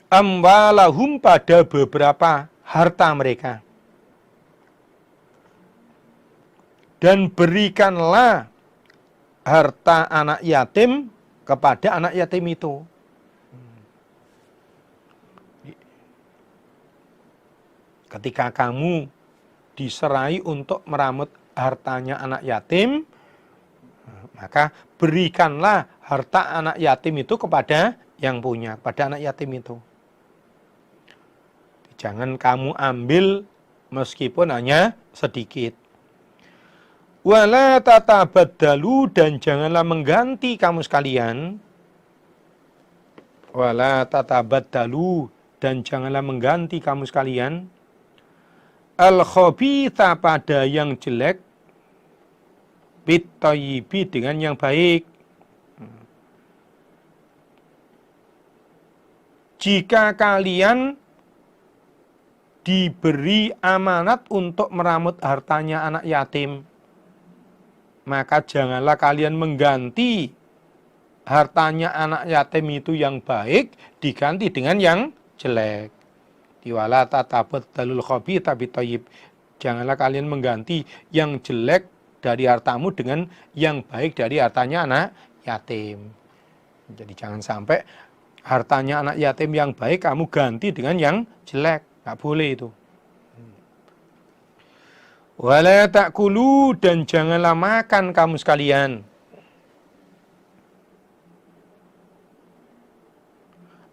Amwalahum pada beberapa harta mereka. Dan berikanlah harta anak yatim kepada anak yatim itu. Ketika kamu diserai untuk meramut hartanya anak yatim, maka berikanlah harta anak yatim itu kepada yang punya, pada anak yatim itu. Jangan kamu ambil meskipun hanya sedikit. Wala tatabaddalu dan janganlah mengganti kamu sekalian. Wala tatabaddalu dan janganlah mengganti kamu sekalian. Al-khabitha pada yang jelek, bit-thayyibi dengan yang baik. Jika kalian diberi amanat untuk meramut hartanya anak yatim, maka janganlah kalian mengganti hartanya anak yatim itu yang baik diganti dengan yang jelek. Wala tatabadalul khabitha bit-thayyib. Janganlah kalian mengganti yang jelek dari hartamu dengan yang baik dari hartanya anak yatim. Jadi jangan sampai hartanya anak yatim yang baik kamu ganti dengan yang jelek. Nggak boleh itu. Wala ta'kulu dan janganlah makan kamu sekalian.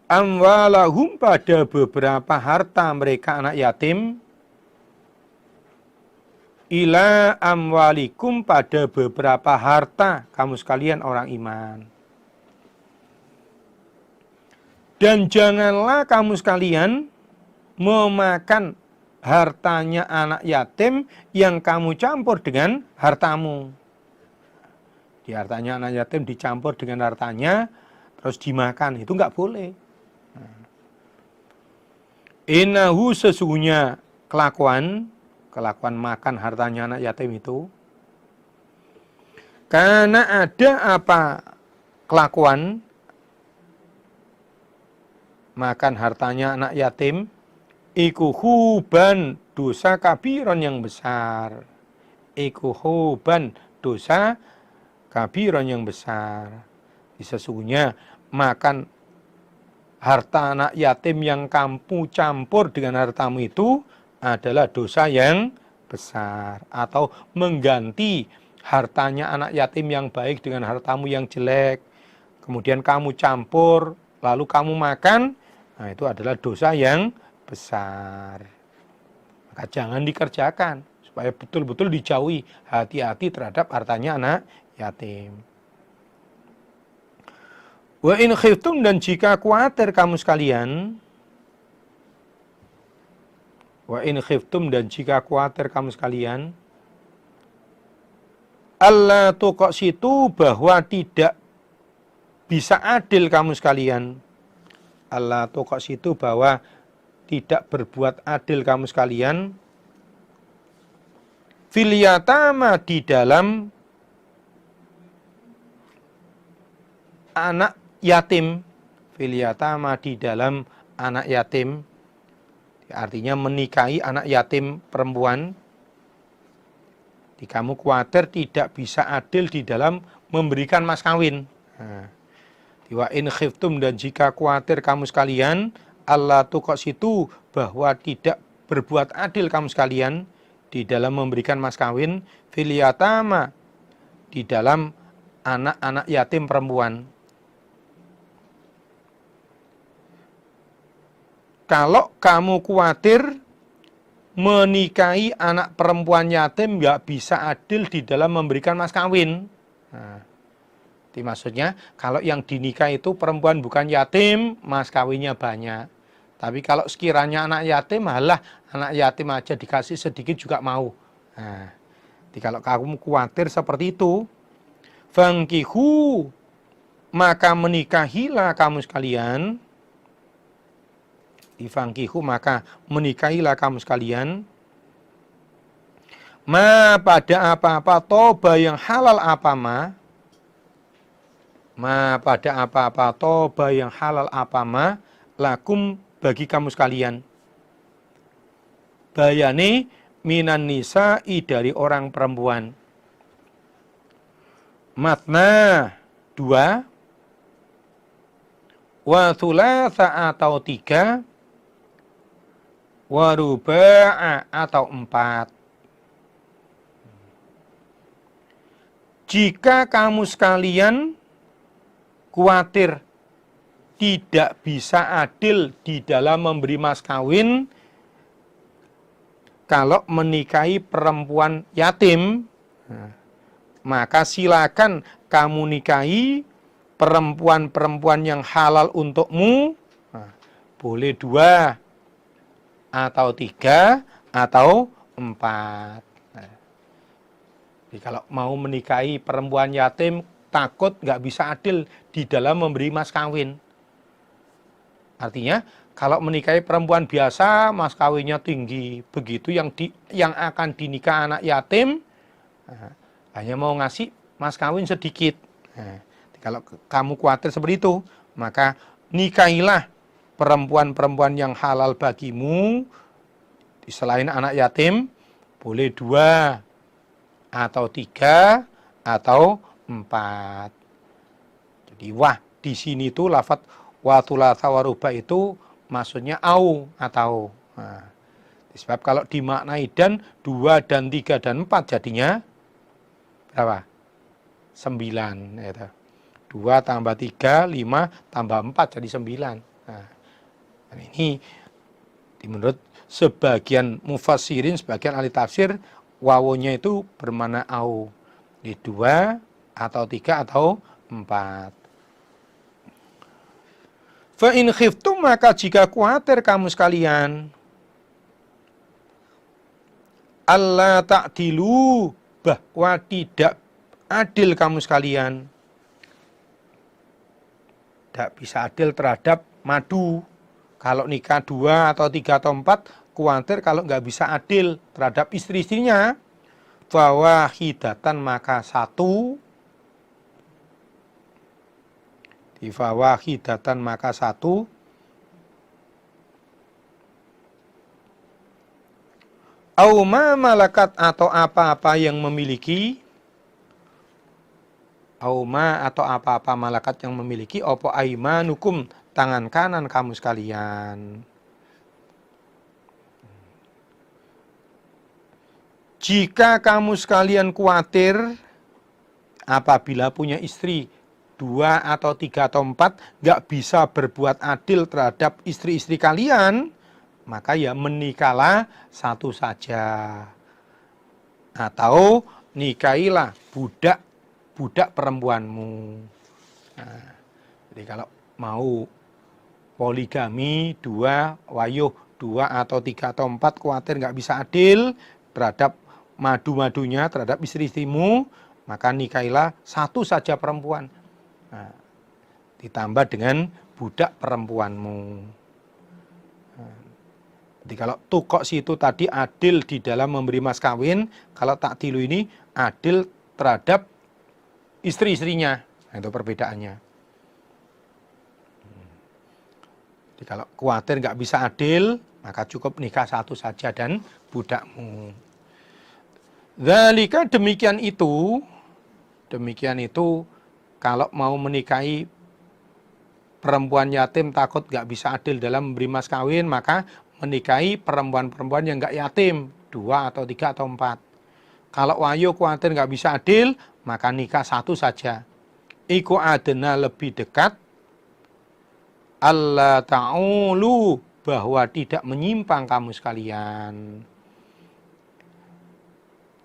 Amwalahum pada beberapa harta mereka anak yatim. Ila amwalikum pada beberapa harta kamu sekalian orang iman. Dan janganlah kamu sekalian memakan hartanya anak yatim yang kamu campur dengan hartamu. Di hartanya anak yatim dicampur dengan hartanya, terus dimakan, itu nggak boleh. Innahu sesungguhnya kelakuan makan hartanya anak yatim itu, karena ada apa kelakuan makan hartanya anak yatim, iku huban dosa kabiron yang besar. iku huban dosa kabiron yang besar. Sesungguhnya makan harta anak yatim yang kamu campur dengan hartamu itu adalah dosa yang besar. Atau mengganti hartanya anak yatim yang baik dengan hartamu yang jelek. Kemudian kamu campur, lalu kamu makan, nah itu adalah dosa yang besar. Maka jangan dikerjakan, supaya betul-betul dijauhi, hati-hati terhadap hartanya anak yatim. Wa in khiftum, dan jika khawatir kamu sekalian, wa in khiftum, dan jika khawatir kamu sekalian, Allah tuqsitu, bahwa tidak bisa adil kamu sekalian. Allah tuqsitu, bahwa tidak berbuat adil kamu sekalian. Fil yatama, di dalam anak yatim. Fil yatama, di dalam anak yatim. Artinya menikahi anak yatim perempuan. Jadi kamu khawatir tidak bisa adil di dalam memberikan mas kawin. Nah, wa in khiftum, dan jika khawatir kamu sekalian, Allah tuqsitu, bahwa tidak berbuat adil kamu sekalian di dalam memberikan mas kawin, fil yatama, di dalam anak-anak yatim perempuan. Kalau kamu khawatir menikahi anak perempuan yatim nggak bisa adil di dalam memberikan mas kawin. Nah, jadi maksudnya kalau yang dinikah itu perempuan bukan yatim, mas kawinnya banyak. Tapi kalau sekiranya anak yatim, malah anak yatim aja dikasih sedikit juga mau. Nah, jadi kalau kamu khawatir seperti itu, fangkihu, maka menikahilah kamu sekalian. Ifangkihu, maka menikahilah kamu sekalian. Ma, pada apa-apa, toba yang halal apa ma. Ma, pada apa-apa, toba yang halal apa ma, lakum, bagi kamu sekalian. Bayani minan nisa'i, dari orang perempuan. Matna, 2. Wa thulatha, atau 3. Wa ruba'a, atau 4. Jika kamu sekalian khawatir tidak bisa adil di dalam memberi mas kawin kalau menikahi perempuan yatim, maka silakan kamu nikahi perempuan-perempuan yang halal untukmu. Boleh 2, atau 3, atau 4. Jadi kalau mau menikahi perempuan yatim, takut nggak bisa adil di dalam memberi mas kawin. Artinya kalau menikahi perempuan biasa, mas kawinnya tinggi. Begitu yang akan dinikah anak yatim, hanya mau ngasih mas kawin sedikit. Kalau kamu khawatir seperti itu, maka nikahilah perempuan-perempuan yang halal bagimu. Selain anak yatim, boleh 2, atau 3, atau 4. Jadi wah, di sini tuh lafadz wa thulatha wa ruba itu maksudnya au, atau. Nah, sebab kalau dimaknai dan, 2 dan 3 dan 4 jadinya berapa? 9. Gitu. 2 tambah 3, 5 tambah 4 jadi 9. Nah, ini menurut sebagian mufassirin, sebagian ahli tafsir, wawunya itu bermakna au. Di 2, atau 3, atau 4. Fa in khiftum, maka jika khawatir kamu sekalian, Allah ta'dilu, bahwa tidak adil kamu sekalian, tidak bisa adil terhadap madu. Kalau nikah 2, atau 3, atau 4, khawatir kalau nggak bisa adil terhadap istri-istrinya, fawahidatan, maka 1. Di fawahidatan, maka 1. Au ma malakat atau apa-apa yang memiliki, au ma atau apa-apa malakat yang memiliki, opo aimanukum tangan kanan kamu sekalian. Jika kamu sekalian khawatir apabila punya istri 2 atau 3 atau 4 nggak bisa berbuat adil terhadap istri-istri kalian, maka ya menikahlah satu saja. Atau nikahilah budak perempuanmu. Nah, jadi kalau mau poligami 2, wayuh 2 atau 3 atau 4 khawatir nggak bisa adil terhadap madu-madunya, terhadap istri-istrimu, maka nikahilah satu saja perempuan. Nah, ditambah dengan budak perempuanmu. Nah, jadi kalau tukok situ tadi adil di dalam memberi mas kawin, kalau takdilu ini adil terhadap istri-istrinya. Nah, itu perbedaannya. Jadi kalau khawatir nggak bisa adil, maka cukup nikah satu saja dan budakmu. Dzalika demikian itu kalau mau menikahi perempuan yatim takut nggak bisa adil dalam memberi mas kawin, maka menikahi perempuan-perempuan yang nggak yatim 2 atau 3 atau 4. Kalau wayo khawatir nggak bisa adil, maka nikah satu saja. Iku adena lebih dekat, Allah ta'ulu bahwa tidak menyimpang kamu sekalian.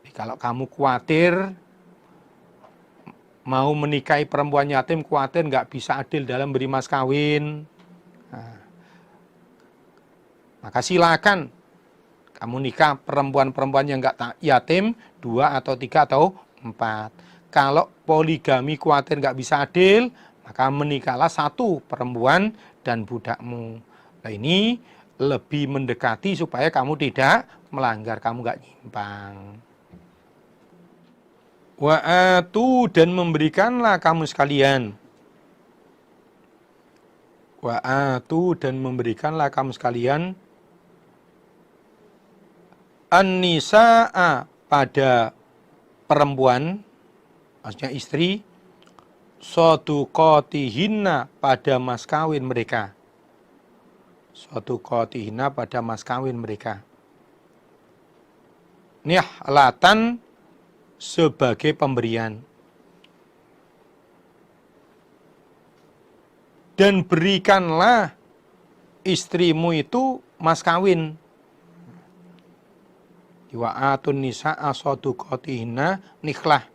Kalau kamu khawatir mau menikahi perempuan yatim, khawatir nggak bisa adil dalam beri mas kawin, nah, maka silakan kamu nikah perempuan-perempuan yang nggak yatim 2 atau 3 atau 4. Kalau poligami khawatir nggak bisa adil, maka menikahlah satu perempuan dan budakmu. Nah, ini lebih mendekati supaya kamu tidak melanggar, kamu nggak nyimpang. Wa'atu dan memberikanlah kamu sekalian. Wa'atu dan memberikanlah kamu sekalian. An-nisa'a pada perempuan, maksudnya istri, soduqotihinna pada mas kawin mereka. Soduqotihinna pada mas kawin mereka. Nihlatan sebagai pemberian. Dan berikanlah istrimu itu mas kawin. Wa'atun nisa'a soduqotihinna nikhlah.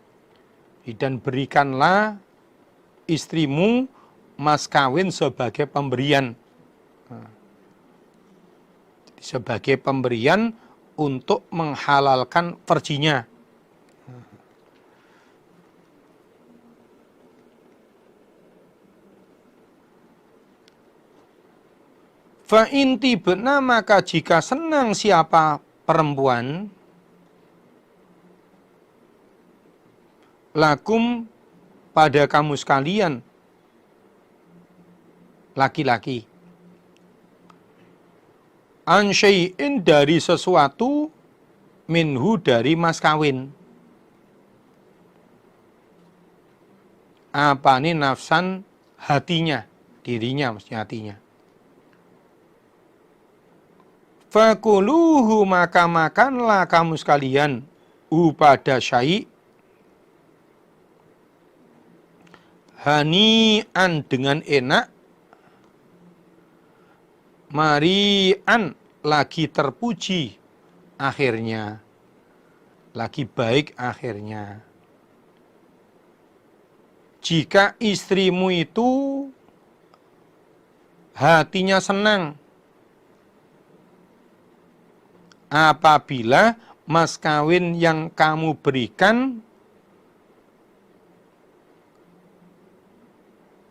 Dan berikanlah istrimu mas kawin sebagai pemberian. Sebagai pemberian untuk menghalalkan farjinya. Fa inti benar maka jika senang siapa perempuan, lakum pada kamu sekalian laki-laki, an syai'in dari sesuatu, minhu dari mas kawin. Apa ini nafsan, hatinya, dirinya maksudnya hatinya. Fakuluhu maka makanlah kamu sekalian pada syai' hani'an dengan enak, mari'an lagi terpuji akhirnya, lagi baik akhirnya. Jika istrimu itu hatinya senang apabila mas kawin yang kamu berikan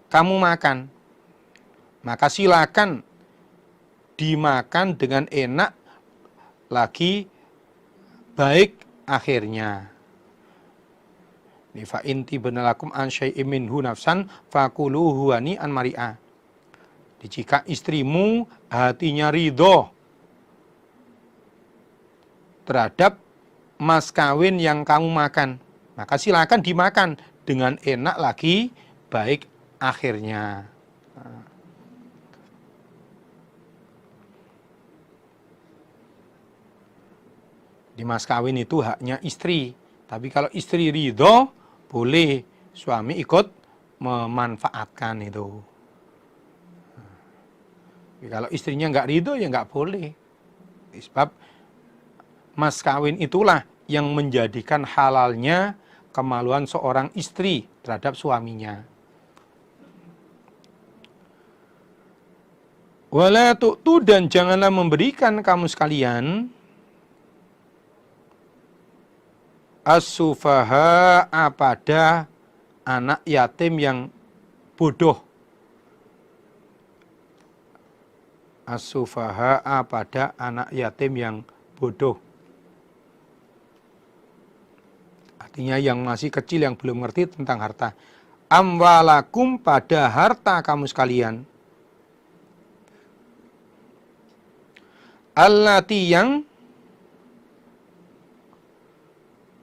kamu makan, maka silakan dimakan dengan enak, lagi baik akhirnya. Fa inti benalakum an syai'im minhu nafsan fakuluhu hani'an mari'a. Jika istrimu hatinya ridho terhadap mas kawin yang kamu makan. Maka silakan dimakan dengan enak lagi, baik akhirnya. Di mas kawin itu haknya istri. Tapi kalau istri ridho, boleh suami ikut memanfaatkan itu. Tapi kalau istrinya nggak ridho, ya nggak boleh. Sebab mas kawin itulah yang menjadikan halalnya kemaluan seorang istri terhadap suaminya. Wala tu'tu, dan janganlah memberikan kamu sekalian as-sufaha'a pada anak yatim yang bodoh. As-sufaha'a pada anak yatim yang bodoh. Artinya yang masih kecil, yang belum ngerti tentang harta. Amwalakum, pada harta kamu sekalian. Allati, yang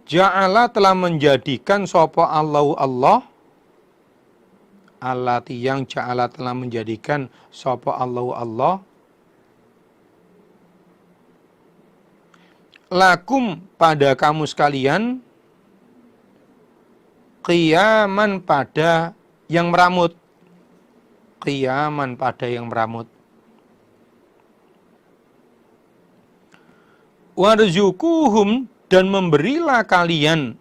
ja'ala, telah menjadikan sapa Allah. Allati, yang ja'ala, telah menjadikan sapa Allah. Lakum, pada kamu sekalian. Qiyaman, pada yang meramut. Qiyaman, pada yang meramut. Warzukuhum, dan memberilah kalian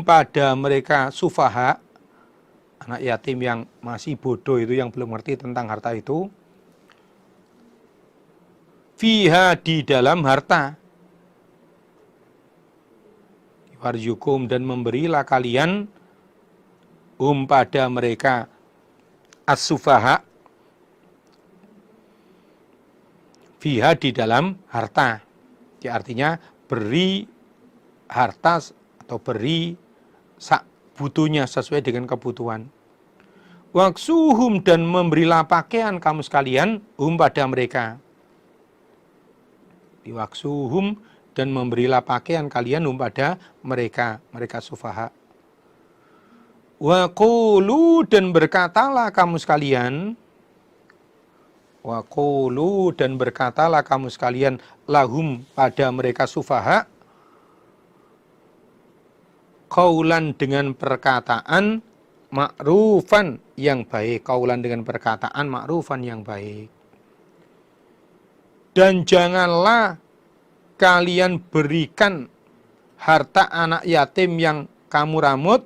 pada mereka sufaha, anak yatim yang masih bodoh itu, yang belum ngerti tentang harta itu, fiha, di dalam harta. Warzukum, dan memberilah kalian pada mereka as-sufaha, fiha, di dalam harta. Ya, artinya beri harta atau beri butuhnya sesuai dengan kebutuhan. Waksuhum, dan memberilah pakaian kamu sekalian pada mereka. Waksuhum, dan memberilah pakaian kalian pada mereka sufaha. Wa qulu, dan berkatalah kamu sekalian. Wa qulu, dan berkatalah kamu sekalian lahum, pada mereka sufaha, qaulan, dengan perkataan ma'rufan, yang baik. Qaulan, dengan perkataan ma'rufan, yang baik. Dan janganlah kalian berikan harta anak yatim yang kamu ramut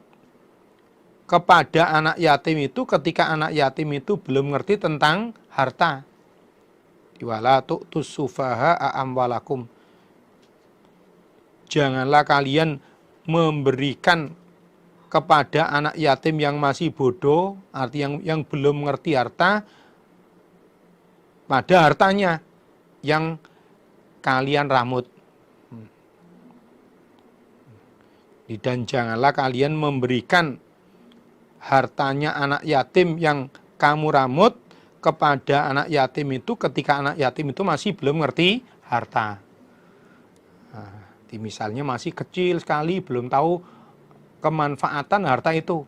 kepada anak yatim itu ketika anak yatim itu belum ngerti tentang harta. Wala tu'tus sufaha'a amwalakum. Janganlah kalian memberikan kepada anak yatim yang masih bodoh, arti yang belum mengerti harta, pada hartanya yang kalian ramut. Dan janganlah kalian memberikan hartanya anak yatim yang kamu ramut kepada anak yatim itu ketika anak yatim itu masih belum ngerti harta. Misalnya masih kecil sekali, belum tahu kemanfaatan harta itu,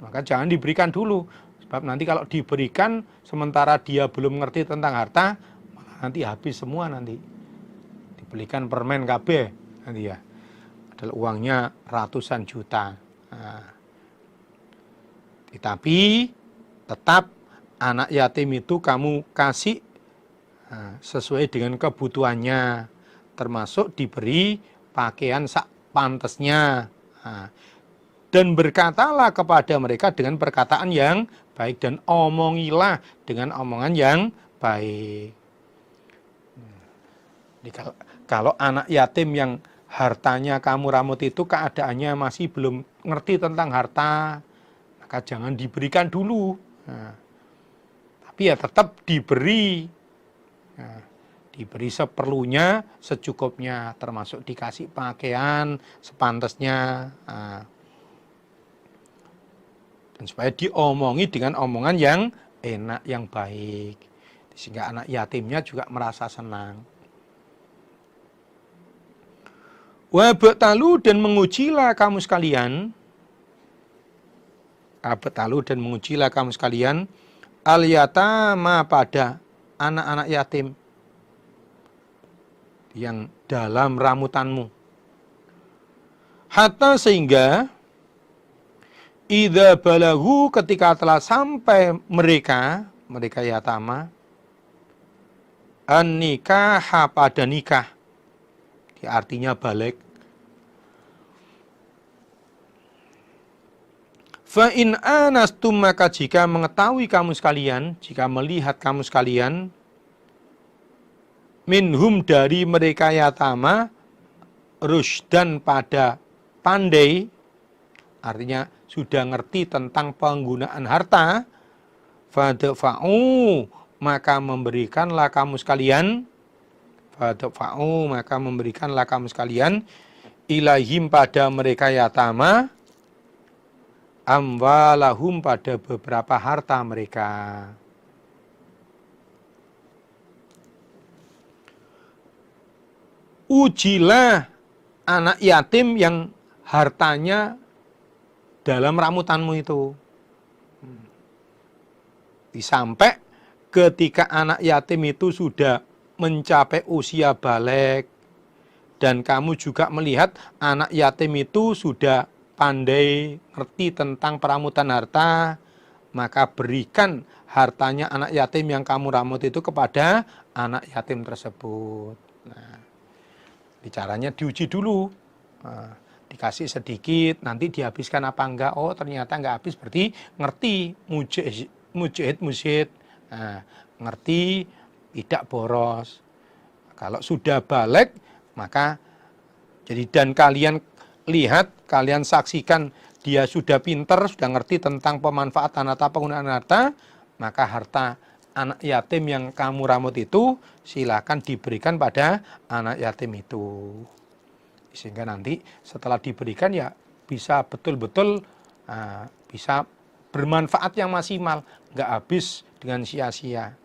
maka jangan diberikan dulu. Sebab nanti kalau diberikan sementara dia belum ngerti tentang harta, malah nanti habis semua nanti. Dibelikan permen KB nanti ya. Adalah uangnya ratusan juta. Tetapi tetap anak yatim itu kamu kasih sesuai dengan kebutuhannya, termasuk diberi pakaian sak pantasnya. Dan berkatalah kepada mereka dengan perkataan yang baik, dan omongilah dengan omongan yang baik. Jadi kalau anak yatim yang hartanya kamu ramut itu keadaannya masih belum ngerti tentang harta, maka jangan diberikan dulu. Tapi ya tetap diberi. Diberi seperlunya, secukupnya, termasuk dikasih pakaian sepantasnya. Dan supaya diomongi dengan omongan yang enak, yang baik. Sehingga anak yatimnya juga merasa senang. Wa batalu dan mengujilah kamu sekalian. Batalu dan mengujilah kamu sekalian al yatama pada anak-anak yatim yang dalam ramutanmu. Hatta sehingga idza balagu ketika telah sampai mereka yatama an nikah pada nikah. Artinya balik. Fa in anastum maka jika mengetahui kamu sekalian, jika melihat kamu sekalian minhum dari mereka yatama rusdan pada pandai, artinya sudah ngerti tentang penggunaan harta, fadfa'u maka memberikanlah kamu sekalian, fadfa'u maka memberikanlah kamu sekalian ilahim pada mereka yatama amwalahum pada beberapa harta mereka. Ujilah anak yatim yang hartanya dalam ramutanmu itu. Sampai ketika anak yatim itu sudah mencapai usia balik dan kamu juga melihat anak yatim itu sudah pandai ngerti tentang peramutan harta, maka berikan hartanya anak yatim yang kamu ramut itu kepada anak yatim tersebut. Nah, caranya diuji dulu. Nah, dikasih sedikit, nanti dihabiskan apa enggak? Oh, ternyata enggak habis, berarti ngerti mujahid. Nah, ngerti tidak boros. Kalau sudah balik, maka jadi dan kalian lihat, kalian saksikan dia sudah pinter, sudah ngerti tentang pemanfaatan atau penggunaan harta, maka harta anak yatim yang kamu ramut itu silakan diberikan pada anak yatim itu. Sehingga nanti setelah diberikan ya bisa betul-betul bisa bermanfaat yang maksimal, nggak habis dengan sia-sia.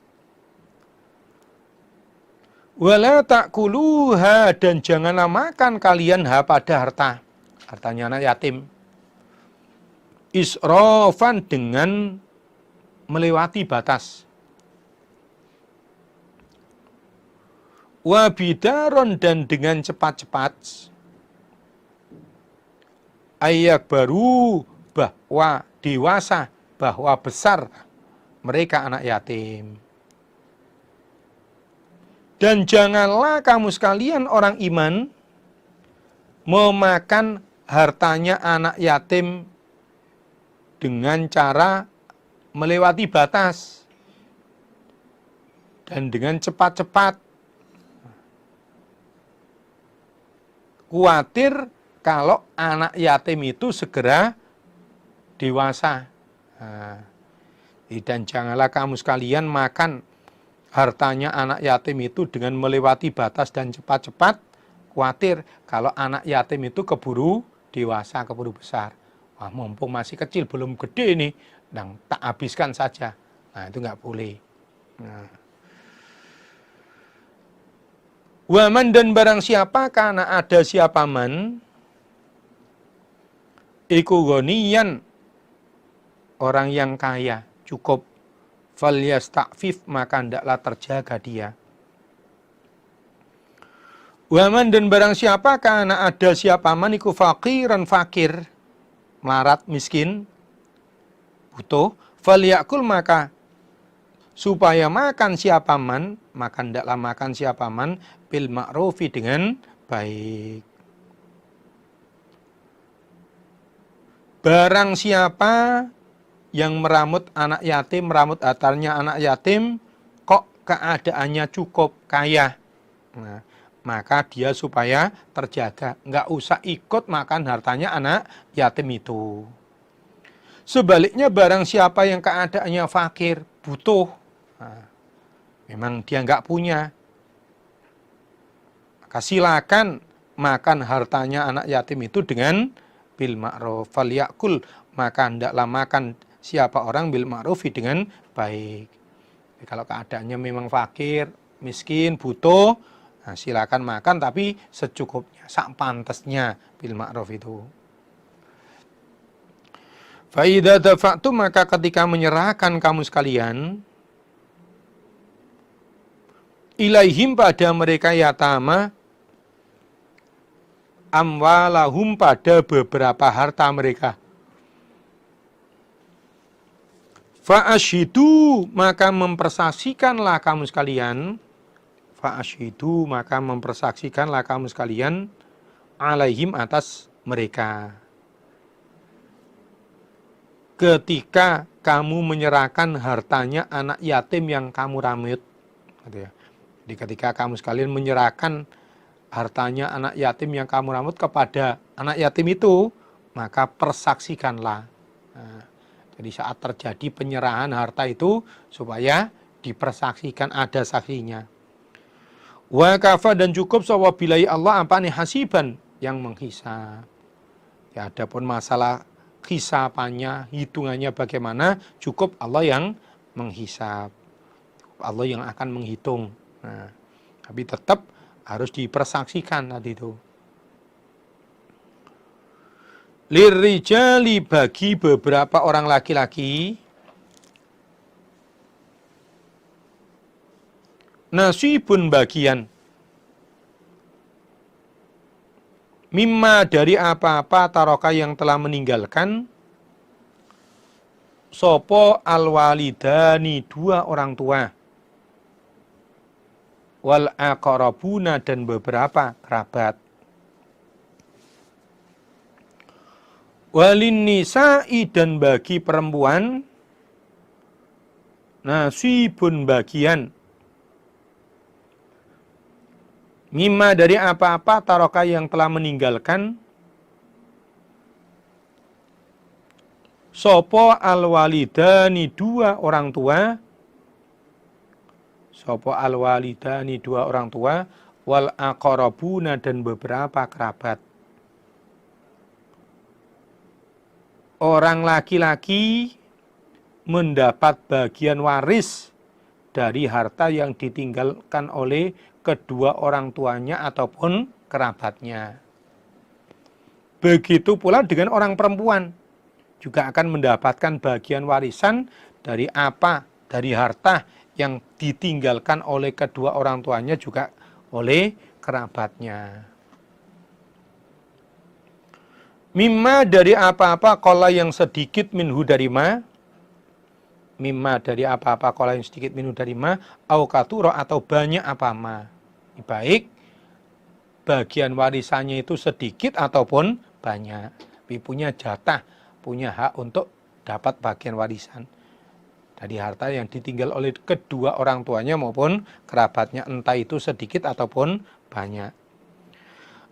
Wala ta'kuluha dan janganlah makan kalian pada hartanya anak yatim. Israfan dengan melewati batas. Wa bidaron dan dengan cepat-cepat. Ayak baru bahwa dewasa, bahwa besar mereka anak yatim. Dan janganlah kamu sekalian orang iman memakan hartanya anak yatim dengan cara melewati batas dan dengan cepat-cepat. Khawatir kalau anak yatim itu segera dewasa. Dan janganlah kamu sekalian makan hartanya anak yatim itu dengan melewati batas dan cepat-cepat. Khawatir kalau anak yatim itu keburu dewasa, keburu besar. Wah, mumpung masih kecil, belum gede nih, dan tak habiskan saja. Nah, itu nggak boleh. Nah. Waman dan barang siapa, karena ada siapa man, iku goniyan, orang yang kaya, cukup, falyasta'fif, maka hendaklah terjaga dia. Waman dan barang siapa, karena ada siapa man, iku faqiran fakir, melarat, miskin, butuh, falyakul maka supaya makan siapa man, maka hendaklah makan siapa man bil ma'rufi dengan baik. Barang siapa yang meramut anak yatim, meramut hartanya anak yatim, kok keadaannya cukup kaya, nah, maka dia supaya terjaga, nggak usah ikut makan hartanya anak yatim itu. Sebaliknya barang siapa yang keadaannya fakir, butuh, nah, memang dia nggak punya, maka silakan makan hartanya anak yatim itu dengan bil ma'ruf. Falyakul, maka hendaklah makan siapa orang bil ma'rufi dengan baik. Jadi kalau keadaannya memang fakir, miskin, butuh, Nah, silakan makan tapi secukupnya, sak pantasnya bil ma'ruf itu. Fa idza dafa'tum, maka ketika menyerahkan kamu sekalian ilaihim pada mereka yatama amwalahum pada beberapa harta mereka. Fa'ashidu, maka mempersaksikanlah kamu sekalian. Fa'ashidu, maka mempersaksikanlah kamu sekalian alaihim, atas mereka. Ketika kamu menyerahkan hartanya anak yatim yang kamu ramut. Jadi ketika kamu sekalian menyerahkan hartanya anak yatim yang kamu ramut kepada anak yatim itu, maka persaksikanlah. Nah, jadi saat terjadi penyerahan harta itu supaya dipersaksikan, ada saksinya. Wa kafa, dan cukup sawabilai Allah apa nih hasiban, yang menghisab. Ya, adapun masalah hisapannya, hitungannya bagaimana, cukup Allah yang menghisab. Allah yang akan menghitung. Nah, tapi tetap harus dipersaksikan tadi itu. Lirijali, bagi beberapa orang laki-laki, nasibun, bagian, mimma, dari apa-apa, taroka, yang telah meninggalkan, sopo alwalidani, dua orang tua, wal aqrabuna, dan beberapa kerabat, walin nisa'i, dan bagi perempuan, nasibun, bagian, mimma, dari apa-apa, taroka, yang telah meninggalkan, sopo alwalidani, dua orang tua, sopo alwalidani, dua orang tua, wal aqrabuna, dan beberapa kerabat. Orang laki-laki mendapat bagian waris dari harta yang ditinggalkan oleh kedua orang tuanya ataupun kerabatnya. Begitu pula dengan orang perempuan, juga akan mendapatkan bagian warisan dari apa? Dari harta yang ditinggalkan oleh kedua orang tuanya, juga oleh kerabatnya. Mimma, dari apa-apa, kola, yang sedikit, minhu, dari ma. Mimma, dari apa-apa, kola, yang sedikit, minhu, dari ma, au katuro, atau banyak apa ma. Baik bagian warisannya itu sedikit ataupun banyak, tapi punya jatah, punya hak untuk dapat bagian warisan dari harta yang ditinggal oleh kedua orang tuanya maupun kerabatnya, entah itu sedikit ataupun banyak.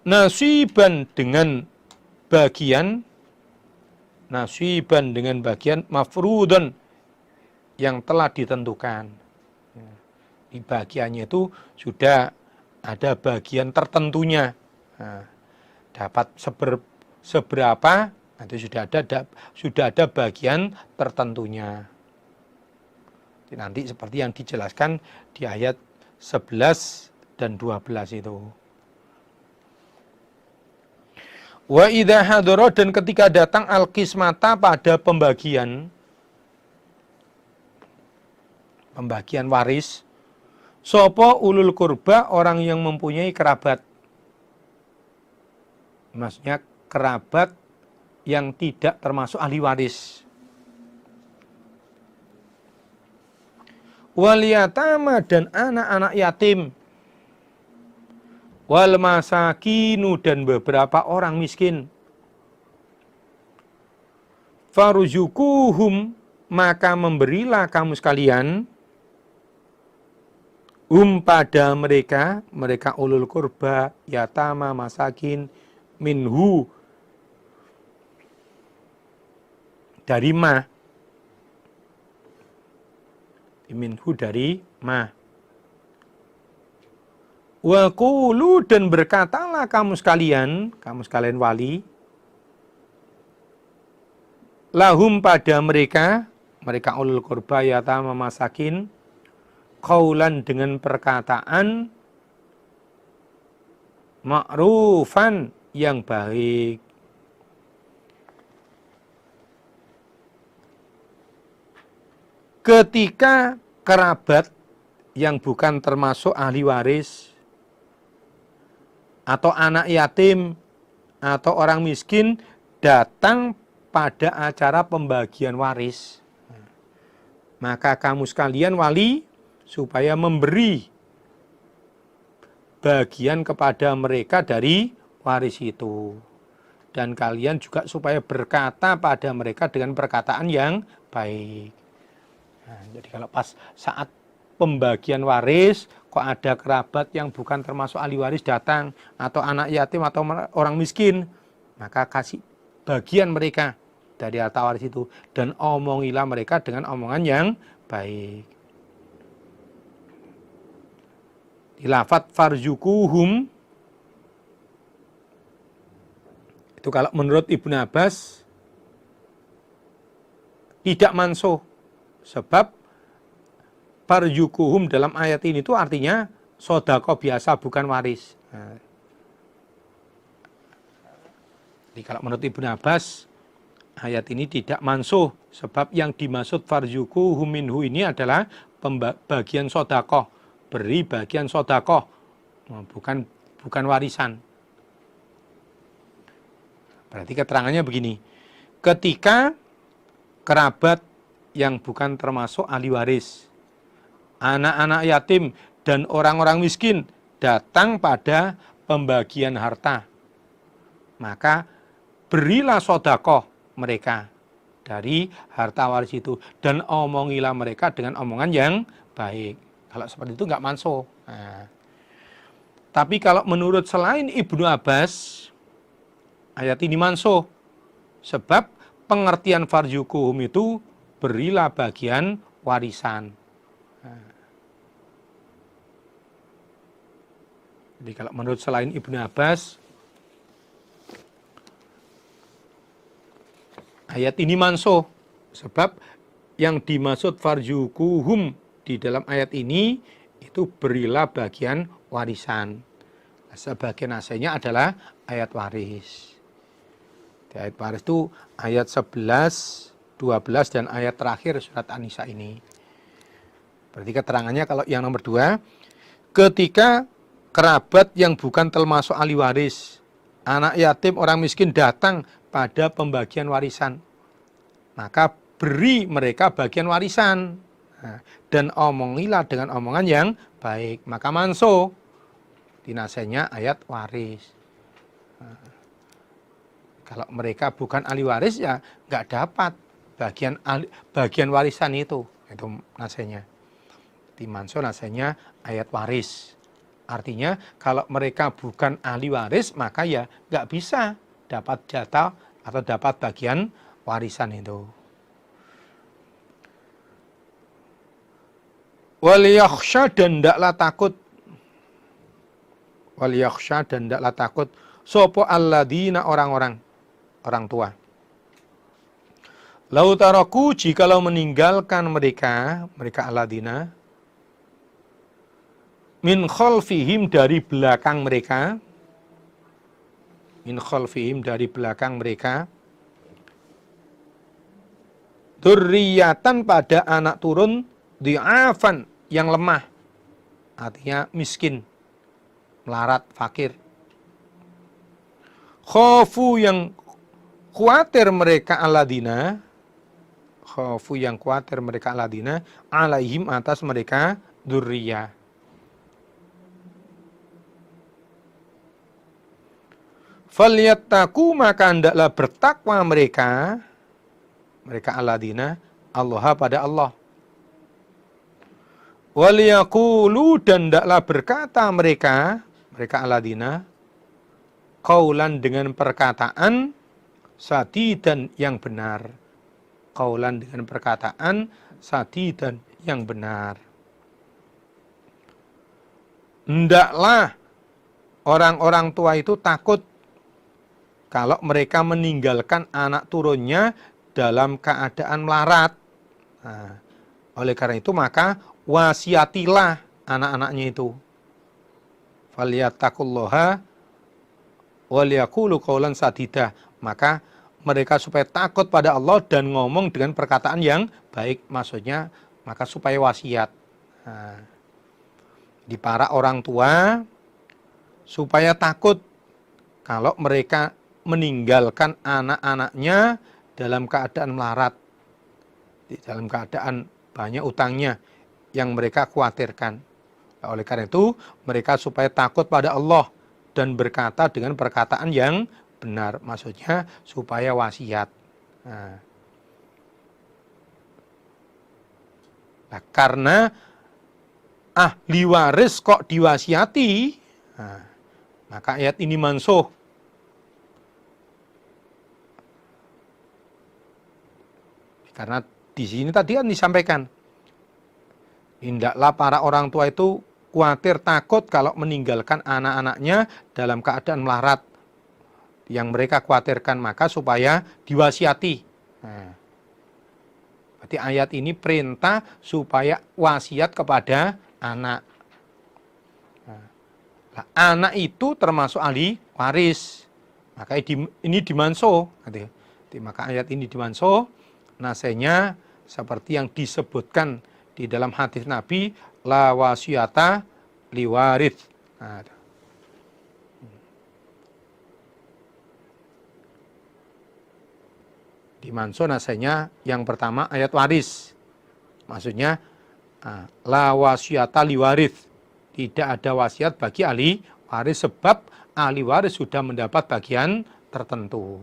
Nasiban, dengan bagian, nasiban, dengan bagian, mafrudun, yang telah ditentukan. Di bagiannya itu sudah ada bagian tertentunya. Nah, dapat seberapa, nanti sudah ada bagian tertentunya. Nanti seperti yang dijelaskan di ayat 11 dan 12 itu. Wa idza hadara, dan ketika datang al-qismata, pada pembagian waris, sopo ulul kurba, orang yang mempunyai kerabat. Maksudnya kerabat yang tidak termasuk ahli waris. Wal yatama, dan anak-anak yatim. Wal masakinu, dan beberapa orang miskin. Faruzukuhum, maka memberilah kamu sekalian, pada mereka ulul kurba, yatama, masakin, minhu, dari ma. Minhu, dari ma. Wa qulu, dan berkatalah kamu sekalian wali, lahum, pada mereka ulul kurba, yatama, masakin, qaulan, dengan perkataan ma'rufan yang baik. Ketika kerabat yang bukan termasuk ahli waris atau anak yatim atau orang miskin datang pada acara pembagian waris, maka kamu sekalian wali supaya memberi bagian kepada mereka dari waris itu. Dan kalian juga supaya berkata pada mereka dengan perkataan yang baik. Nah, jadi kalau pas saat pembagian waris, kok ada kerabat yang bukan termasuk ahli waris datang, atau anak yatim atau orang miskin, maka kasih bagian mereka dari harta waris itu. Dan omongilah mereka dengan omongan yang baik. Di lafadz farjukuhum, itu kalau menurut Ibnu Abbas tidak mansuh, sebab farjukuhum dalam ayat ini itu artinya sodako biasa, bukan waris. Nah, jadi kalau menurut Ibnu Abbas ayat ini tidak mansuh, sebab yang dimaksud farjukuhum minhu ini adalah bagian sodako, beri bagian sodako, bukan warisan. Berarti keterangannya begini, ketika kerabat yang bukan termasuk ahli waris, anak-anak yatim, dan orang-orang miskin datang pada pembagian harta, maka berilah sodakoh mereka dari harta waris itu, dan omongilah mereka dengan omongan yang baik. Kalau seperti itu nggak mansuh. Nah, tapi kalau menurut selain Ibnu Abbas, ayat ini mansuh, sebab pengertian farjukuhum itu berilah bagian warisan. Nah, jadi kalau menurut selain Ibnu Abbas, ayat ini mansuh, sebab yang dimaksud farjukuhum di dalam ayat ini itu berilah bagian warisan. Sebagian aslinya adalah ayat waris. Di ayat waris itu ayat 11, 12 dan ayat terakhir surat An-Nisa ini. Berarti keterangannya kalau yang nomor 2, ketika kerabat yang bukan termasuk ahli waris, anak yatim, orang miskin datang pada pembagian warisan, maka beri mereka bagian warisan. Nah, dan omongilah dengan omongan yang baik, maka mansuh. Dinasenya ayat waris. Nah, kalau mereka bukan ahli waris ya nggak dapat bagian warisan itu nasenya. Di mansuh nasenya ayat waris. Artinya kalau mereka bukan ahli waris maka ya nggak bisa dapat jatah atau dapat bagian warisan itu. Wal yakhsha, dan ndaklah takut. Wal yakhsha, dan ndaklah takut sopo alladzina, orang-orang orang tua. Lau taraku, jikalau meninggalkan mereka alladzina, min khalfihim, dari belakang mereka, min khalfihim, dari belakang mereka, dzurriyyatan, pada anak turun, dhi'afan, yang lemah, artinya miskin, melarat, fakir. Khafu, yang khawatir mereka alladzina, khafu, yang khawatir mereka alladzina, alaihim, atas mereka, dzurriyyah. Falyattaqu, maka hendaklah bertakwa mereka alladzina, Allah, pada Allah. Waliyaqulu, dan hendaklah berkata mereka alladzina, qaulan, dengan perkataan sadidan, yang benar. Qaulan, dengan perkataan sadidan, yang benar. Hendaklah orang-orang tua itu takut kalau mereka meninggalkan anak turunnya dalam keadaan melarat. Nah, oleh karena itu maka wasiatilah anak-anaknya itu. Falyattaqullaha wal yaqulu qaulan sadida. Maka mereka supaya takut pada Allah dan ngomong dengan perkataan yang baik. Maksudnya maka supaya wasiat. Nah, di para orang tua supaya takut kalau mereka meninggalkan anak-anaknya dalam keadaan melarat, dalam keadaan banyak utangnya yang mereka khawatirkan. Oleh karena itu, mereka supaya takut pada Allah dan berkata dengan perkataan yang benar. Maksudnya supaya wasiat. Nah, karena ahli waris kok diwasiati, maka ayat ini mansuh. Karena di sini tadi kan disampaikan, hendaklah para orang tua itu khawatir takut kalau meninggalkan anak-anaknya dalam keadaan melarat yang mereka khawatirkan, maka supaya diwasiati. Berarti ayat ini perintah supaya wasiat kepada anak. Anak itu termasuk ahli waris, maka ini dimansuh. Maka ayat ini dimansuh. Nasenya seperti yang disebutkan di dalam hadis Nabi, la wasiyata liwarith. Dimansuh nasenya yang pertama ayat waris. Maksudnya la wasiyata liwarith. Tidak ada wasiat bagi ahli waris sebab ahli waris sudah mendapat bagian tertentu.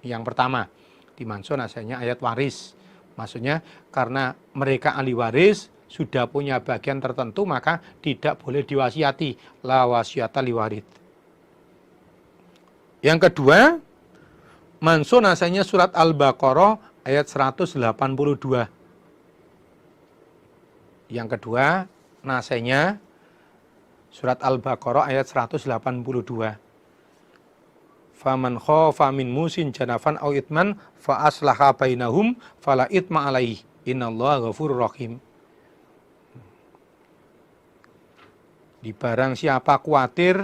Yang pertama, dimansuh nasanya ayat waris. Maksudnya karena mereka ahli waris sudah punya bagian tertentu, maka tidak boleh diwasiati. La wasiyata liwarith. Yang kedua, mansuh nasanya surat Al-Baqarah ayat 182. Yang kedua, nasanya surat Al-Baqarah ayat 182. Faman khafa min musin janafan aw itman fa aslaha bainahum fala itma alaihi innallaha ghafurur rahim. Di barang siapa khawatir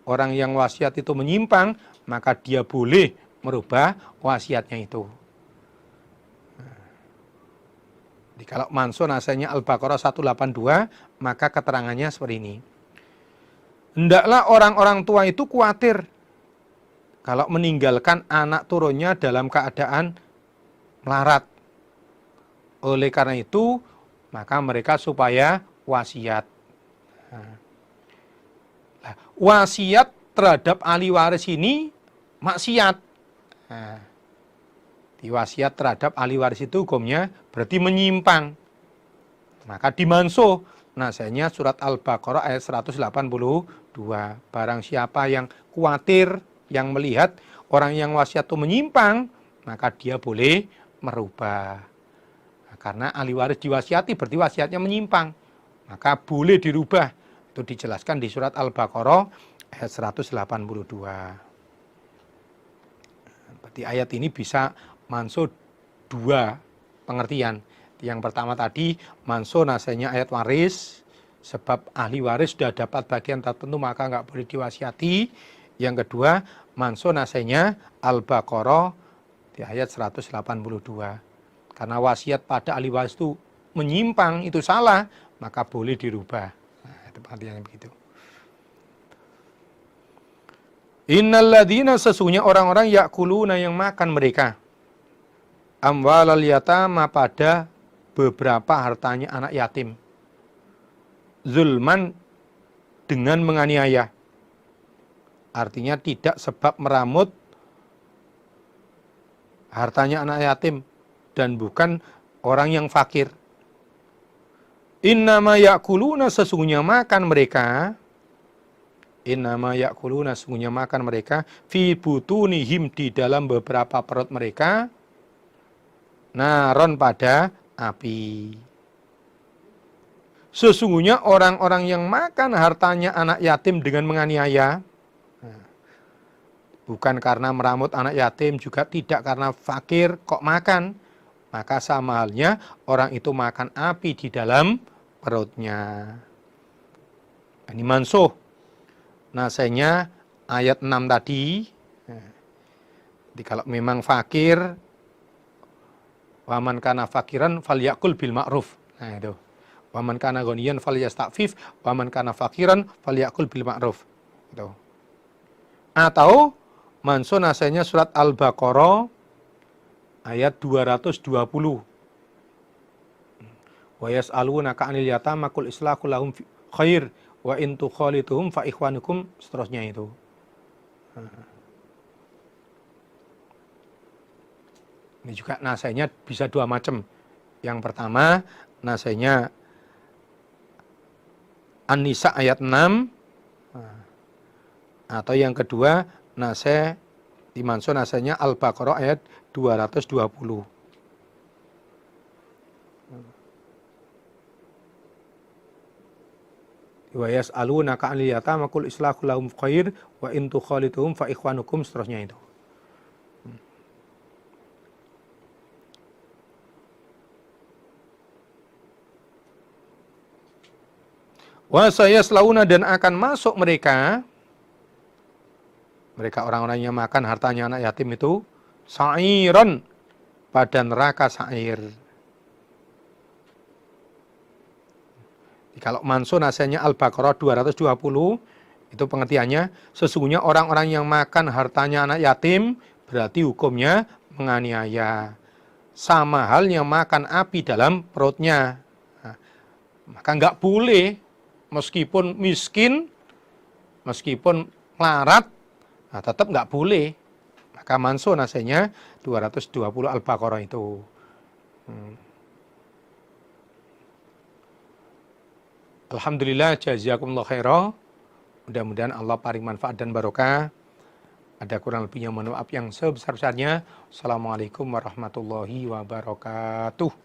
orang yang wasiat itu menyimpang, maka dia boleh merubah wasiatnya itu. Jadi kalau mansuh nasanya Al-Baqarah 182, maka keterangannya seperti ini. Hendaklah orang-orang tua itu khawatir kalau meninggalkan anak turunnya dalam keadaan melarat. Oleh karena itu, maka mereka supaya wasiat. Wasiat terhadap ahli waris ini maksiat. Wasiat terhadap ahli waris itu hukumnya berarti menyimpang. Maka dimansuh. Nasanya surat Al-Baqarah ayat 182. Barang siapa yang khawatir, yang melihat orang yang wasiat itu menyimpang, maka dia boleh merubah. Karena ahli waris diwasiati berarti wasiatnya menyimpang, maka boleh dirubah. Itu dijelaskan di surat Al-Baqarah ayat 182. Berarti ayat ini bisa mansuh dua pengertian. Yang pertama tadi mansuh nasanya ayat waris, sebab ahli waris sudah dapat bagian tertentu maka nggak boleh diwasiati. Yang kedua, mansuh nasenya Al-Baqarah di ayat 182. Karena wasiat pada ahli waris itu menyimpang, itu salah, maka boleh dirubah. Nah, itu pengertiannya begitu. Innalladzina sesungguhnya orang-orang yakuluna yang makan mereka amwalal yatama pada beberapa hartanya anak yatim. Zulman dengan menganiaya. Artinya tidak sebab meramut hartanya anak yatim dan bukan orang yang fakir. Innama yakuluna sesungguhnya makan mereka. Innama yakuluna sesungguhnya makan mereka fi butunihim di dalam beberapa perut mereka naron pada api. Sesungguhnya orang-orang yang makan hartanya anak yatim dengan menganiaya, bukan karena meramut anak yatim, juga tidak karena fakir kok makan, maka sama halnya orang itu makan api di dalam perutnya. Ini mansuh. Nasanya ayat 6 tadi, Jadi kalau memang fakir, waman kana fakiran falyakul bil ma'ruf. Nah itu. Waman kana ghaniyan falyastafif, waman kana fakiran falyakul bil ma'ruf. Itu. Atau mansun nasihatnya surat Al-Baqarah ayat 220. Wa yas'alunaka 'anil yatama qul islahu lahum khair wa in tukhalituhum fa ikhwanukum, seterusnya itu. Ini juga nasihatnya bisa dua macam. Yang pertama, nasihatnya An-Nisa ayat 6. Atau yang kedua, nasihat dimansun nasihatnya Al-Baqarah ayat 220. Wa yas'alunaka 'anil yatama qul islahu lahum khair wa in tukhalituhum fa ikhwanukum, seterusnya itu. Wa sayaslauna, dan akan masuk mereka orang-orang yang makan hartanya anak yatim itu sa'iran, pada neraka sa'ir. Kalau mansun nasihatnya Al-Baqarah 220, itu pengertiannya, sesungguhnya orang-orang yang makan hartanya anak yatim berarti hukumnya menganiaya. Sama halnya makan api dalam perutnya. Nah, maka nggak boleh, meskipun miskin, meskipun melarat, nah tetap nggak boleh. Maka mansun nasihatnya 220 Al-Baqarah itu. Alhamdulillah, jazakumullah khairan. Mudah-mudahan Allah paling manfaat dan barokah. Ada kurang lebihnya mohon maaf yang sebesar-besarnya. Assalamualaikum warahmatullahi wabarakatuh.